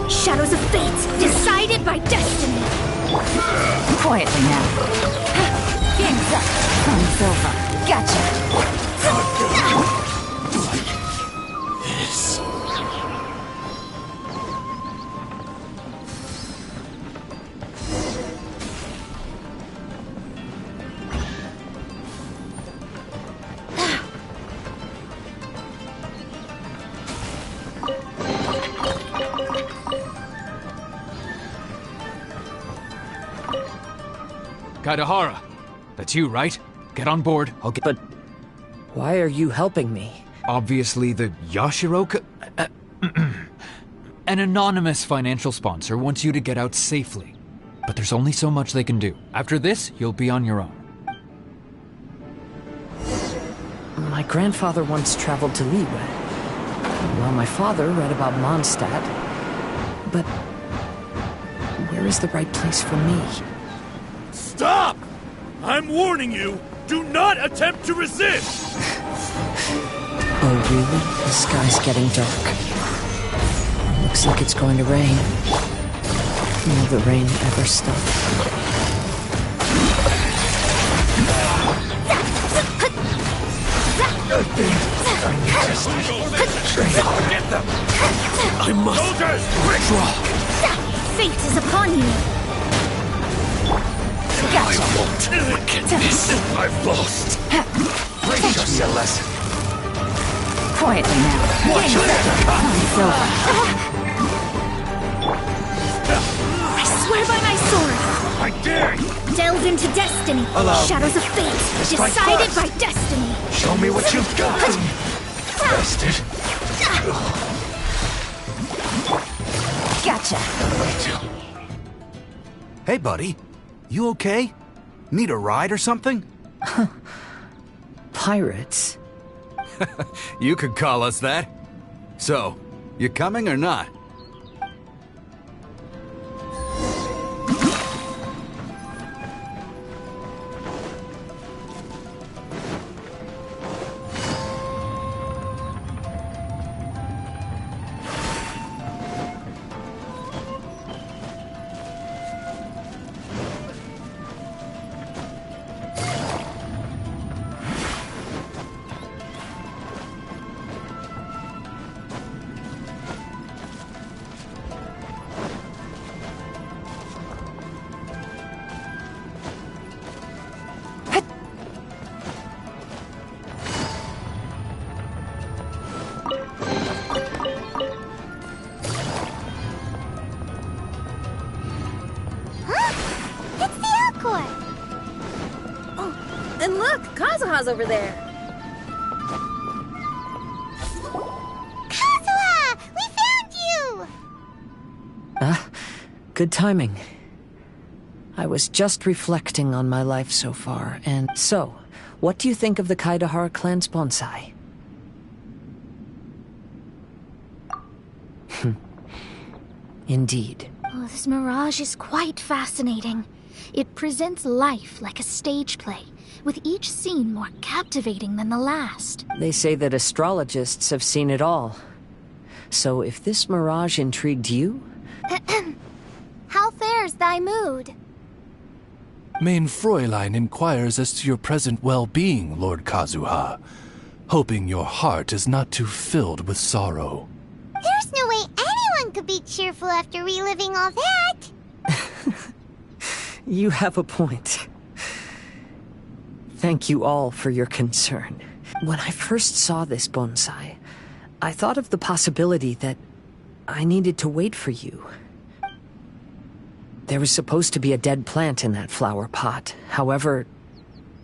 Shadows of fate, decided by destiny. Quietly now. Game's up. Fun's over. Gotcha. This. Kaidahara, that's you, right? Get on board, I'll get... But why are you helping me? Obviously the Yashiro... An anonymous financial sponsor wants you to get out safely. But there's only so much they can do. After this, you'll be on your own. My grandfather once traveled to Liyue, while my father read about Mondstadt. But where is the right place for me? Stop! I'm warning you, do not attempt to resist! Oh, really? The sky's getting dark. Looks like it's going to rain. Will the rain ever stop? Get them! I must withdraw. Fate is upon you. I won't forget this. I've lost. Brace yourself. Quietly now. Watch Time's over. I swear by my sword. I dare you. Delve into destiny. Allow Shadows me of fate. strike Decided first. by destiny. Show me what you've got. Bastard. Gotcha. Hey, buddy. You okay? Need a ride or something? Pirates? You could call us that. So, you coming or not? And look, Kazuha's over there. Kazuha! We found you! Good timing. I was just reflecting on my life so far, and so, what do you think of the Kaidahara clan's bonsai? Indeed. Oh, this mirage is quite fascinating. It presents life like a stage play, with each scene more captivating than the last. They say that astrologists have seen it all. So if this mirage intrigued you... How fares thy mood? Main Fräulein inquires as to your present well-being, Lord Kazuha, hoping your heart is not too filled with sorrow. There's no way anyone could be cheerful after reliving all that. You have a point. Thank you all for your concern. When I first saw this bonsai, I thought of the possibility that I needed to wait for you. There was supposed to be a dead plant in that flower pot. However,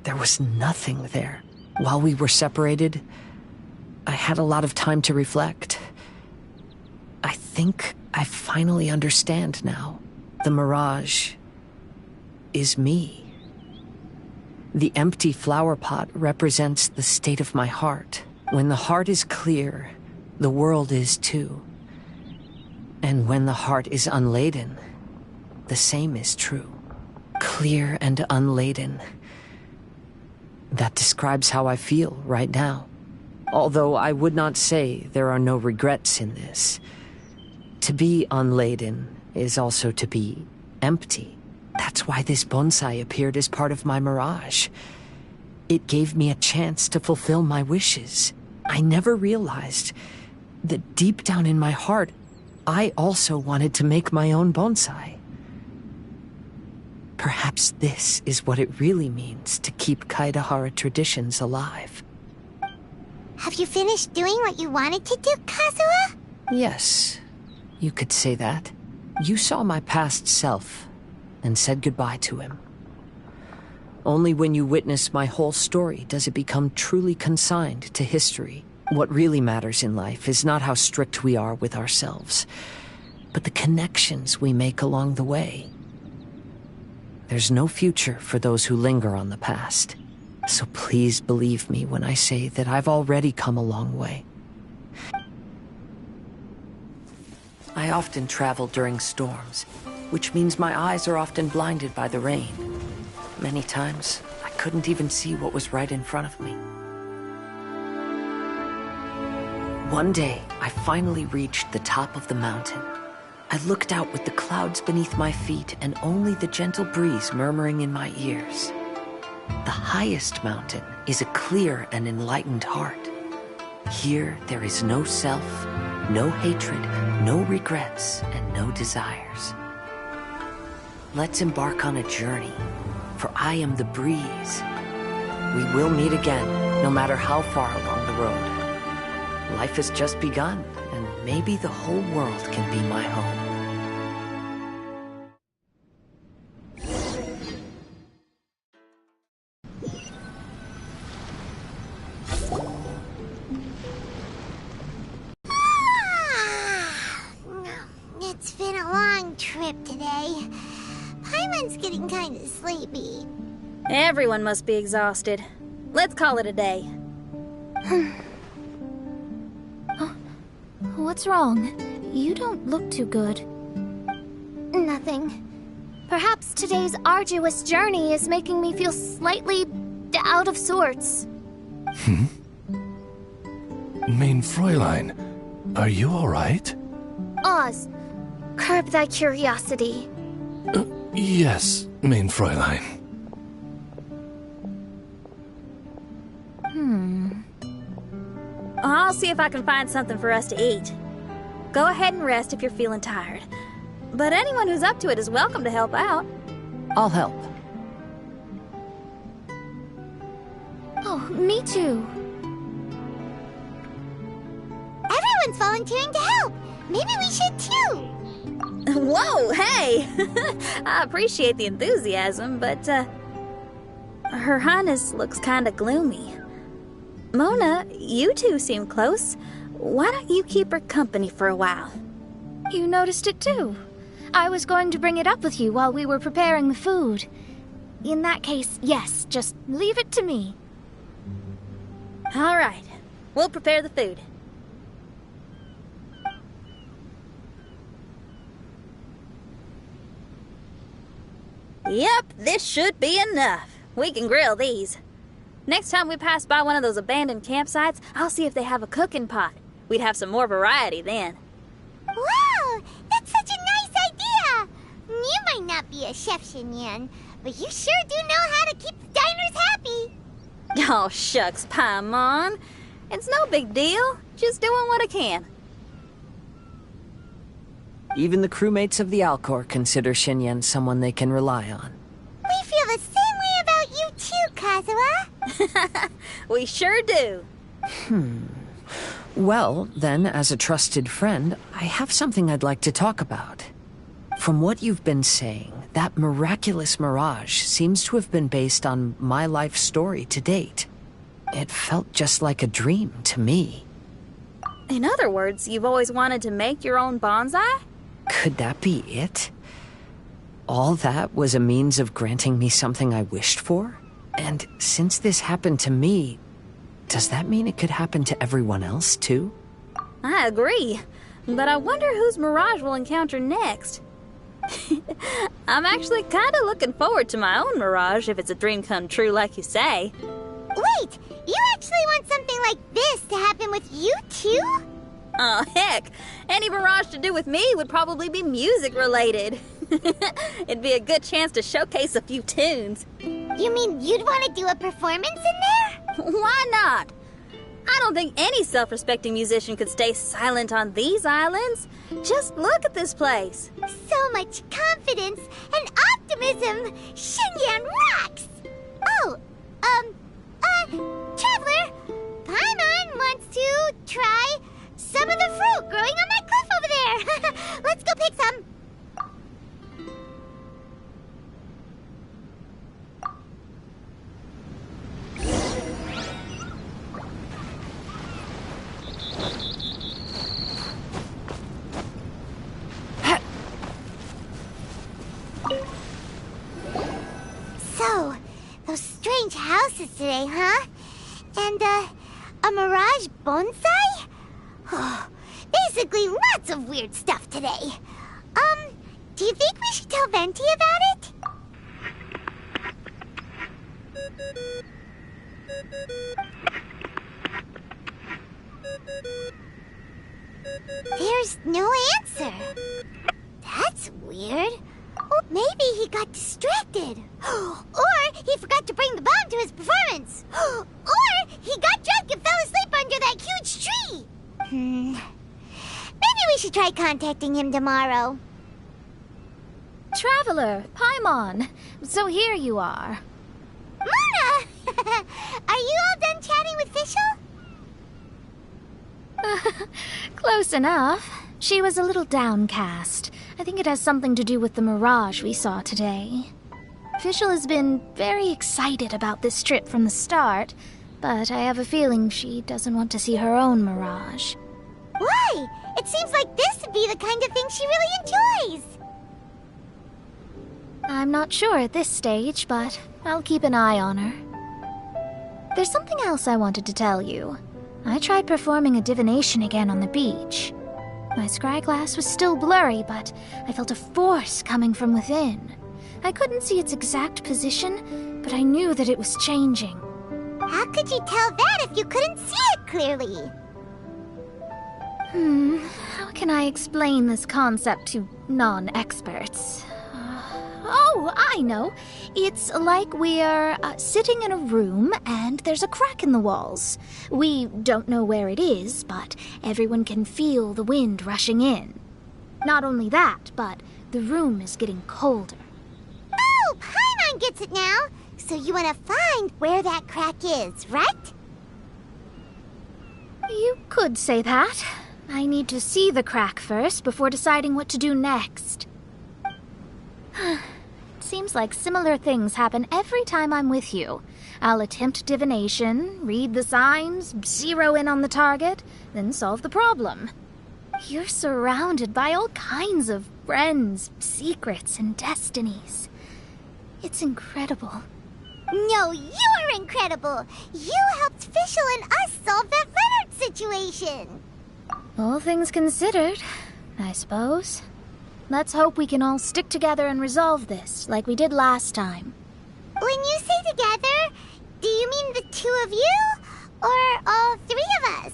there was nothing there. While we were separated, I had a lot of time to reflect. I think I finally understand now. The mirage is me. The empty flower pot represents the state of my heart. When the heart is clear, the world is too. And when the heart is unladen, the same is true. Clear and unladen. That describes how I feel right now. Although I would not say there are no regrets in this. To be unladen is also to be empty. That's why this bonsai appeared as part of my mirage. It gave me a chance to fulfill my wishes. I never realized that deep down in my heart, I also wanted to make my own bonsai. Perhaps this is what it really means to keep Kaidahara traditions alive. Have you finished doing what you wanted to do, Kazuha? Yes, you could say that. You saw my past self and said goodbye to him. Only when you witness my whole story does it become truly consigned to history. What really matters in life is not how strict we are with ourselves, but the connections we make along the way. There's no future for those who linger on the past. So please believe me when I say that I've already come a long way. I often travel during storms, which means my eyes are often blinded by the rain. Many times, I couldn't even see what was right in front of me. One day, I finally reached the top of the mountain. I looked out with the clouds beneath my feet and only the gentle breeze murmuring in my ears. The highest mountain is a clear and enlightened heart. Here, there is no self, no hatred, no regrets, and no desires. Let's embark on a journey, for I am the breeze. We will meet again, no matter how far along the road. Life has just begun, and maybe the whole world can be my home. It's been a long trip today. Paimon's getting kind of sleepy. Everyone must be exhausted. Let's call it a day. What's wrong? You don't look too good. Nothing. Perhaps today's arduous journey is making me feel slightly out of sorts. Main Fräulein, are you alright? Oz, curb thy curiosity. Yes, Main Fräulein. I'll see if I can find something for us to eat. Go ahead and rest if you're feeling tired. But anyone who's up to it is welcome to help out. I'll help. Oh, me too. Everyone's volunteering to help. Maybe we should too. Whoa, hey! I appreciate the enthusiasm, but, Her Highness looks kinda gloomy. Mona, you two seem close. Why don't you keep her company for a while? You noticed it too. I was going to bring it up with you while we were preparing the food. In that case, yes, just leave it to me. All right, we'll prepare the food. Yep, this should be enough. We can grill these. Next time we pass by one of those abandoned campsites, I'll see if they have a cooking pot. We'd have some more variety then. Wow, that's such a nice idea. You might not be a chef, Xinyan, but you sure do know how to keep the diners happy. Oh, shucks, Paimon. It's no big deal. Just doing what I can. Even the crewmates of the Alcor consider Xinyan someone they can rely on. We feel the same way about you too, Kazuha. We sure do. Well, then, as a trusted friend, I have something I'd like to talk about. From what you've been saying, that miraculous mirage seems to have been based on my life story to date. It felt just like a dream to me. In other words, you've always wanted to make your own bonsai? Could that be it? All that was a means of granting me something I wished for? And since this happened to me, does that mean it could happen to everyone else, too? I agree, but I wonder whose mirage we'll encounter next. I'm actually kind of looking forward to my own mirage if it's a dream come true like you say. Wait, you actually want something like this to happen with you too? Oh, heck. Any mirage to do with me would probably be music-related. It'd be a good chance to showcase a few tunes. You mean you'd want to do a performance in there? Why not? I don't think any self-respecting musician could stay silent on these islands. Just look at this place. So much confidence and optimism. Xinyan rocks! Oh, Traveler, Paimon wants to try some of the fruit growing on that cliff over there. Let's go pick some. strange houses today, huh? And, a mirage bonsai? Basically, lots of weird stuff today. Do you think we should tell Venti about it? There's no answer. That's weird. Maybe he got distracted. Or he forgot to bring the bomb to his performance. Or he got drunk and fell asleep under that huge tree. Maybe we should try contacting him tomorrow. Traveler, Paimon. So here you are. Mona! Are you all done chatting with Fischl? Close enough. She was a little downcast. I think it has something to do with the mirage we saw today. Fischl has been very excited about this trip from the start, but I have a feeling she doesn't want to see her own mirage. Why? It seems like this would be the kind of thing she really enjoys. I'm not sure at this stage, but I'll keep an eye on her. There's something else I wanted to tell you. I tried performing a divination again on the beach. My scryglass was still blurry, but I felt a force coming from within. I couldn't see its exact position, but I knew that it was changing. How could you tell that if you couldn't see it clearly? How can I explain this concept to non-experts? Oh, I know. It's like we're sitting in a room and there's a crack in the walls. We don't know where it is, but everyone can feel the wind rushing in. Not only that, but the room is getting colder. Oh, Paimon gets it now. So you want to find where that crack is, right? You could say that. I need to see the crack first before deciding what to do next. Seems like similar things happen every time I'm with you. I'll attempt divination, read the signs, zero in on the target, then solve the problem. You're surrounded by all kinds of friends, secrets, and destinies. It's incredible. No, you're incredible! You helped Fischl and us solve that Leonard situation! All things considered, I suppose. Let's hope we can all stick together and resolve this, like we did last time. When you say together, do you mean the two of you? Or all three of us?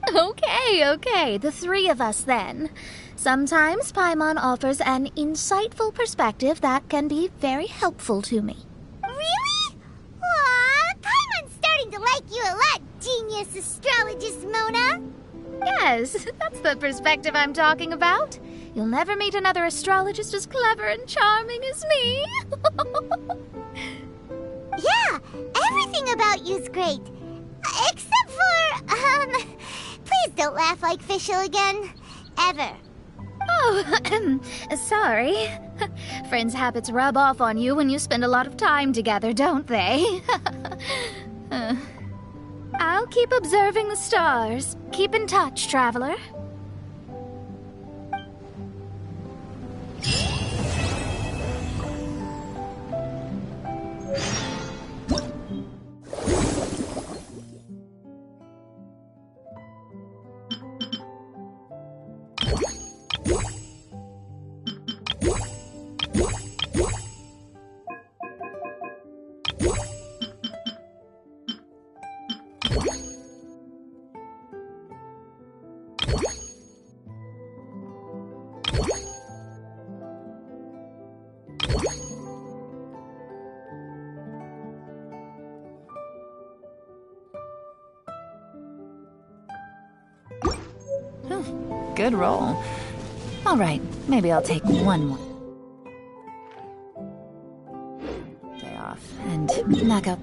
Okay, the three of us then. Sometimes Paimon offers an insightful perspective that can be very helpful to me. Really? Aw, Paimon's starting to like you a lot, genius astrologist Mona. Yes, that's the perspective I'm talking about. You'll never meet another astrologist as clever and charming as me. Yeah, everything about you's great. Except for, please don't laugh like Fischl again. Ever. Oh, sorry. Friends' habits rub off on you when you spend a lot of time together, don't they? I'll keep observing the stars. Keep in touch, traveler. Good roll. All right, maybe I'll take one more day off and knock out.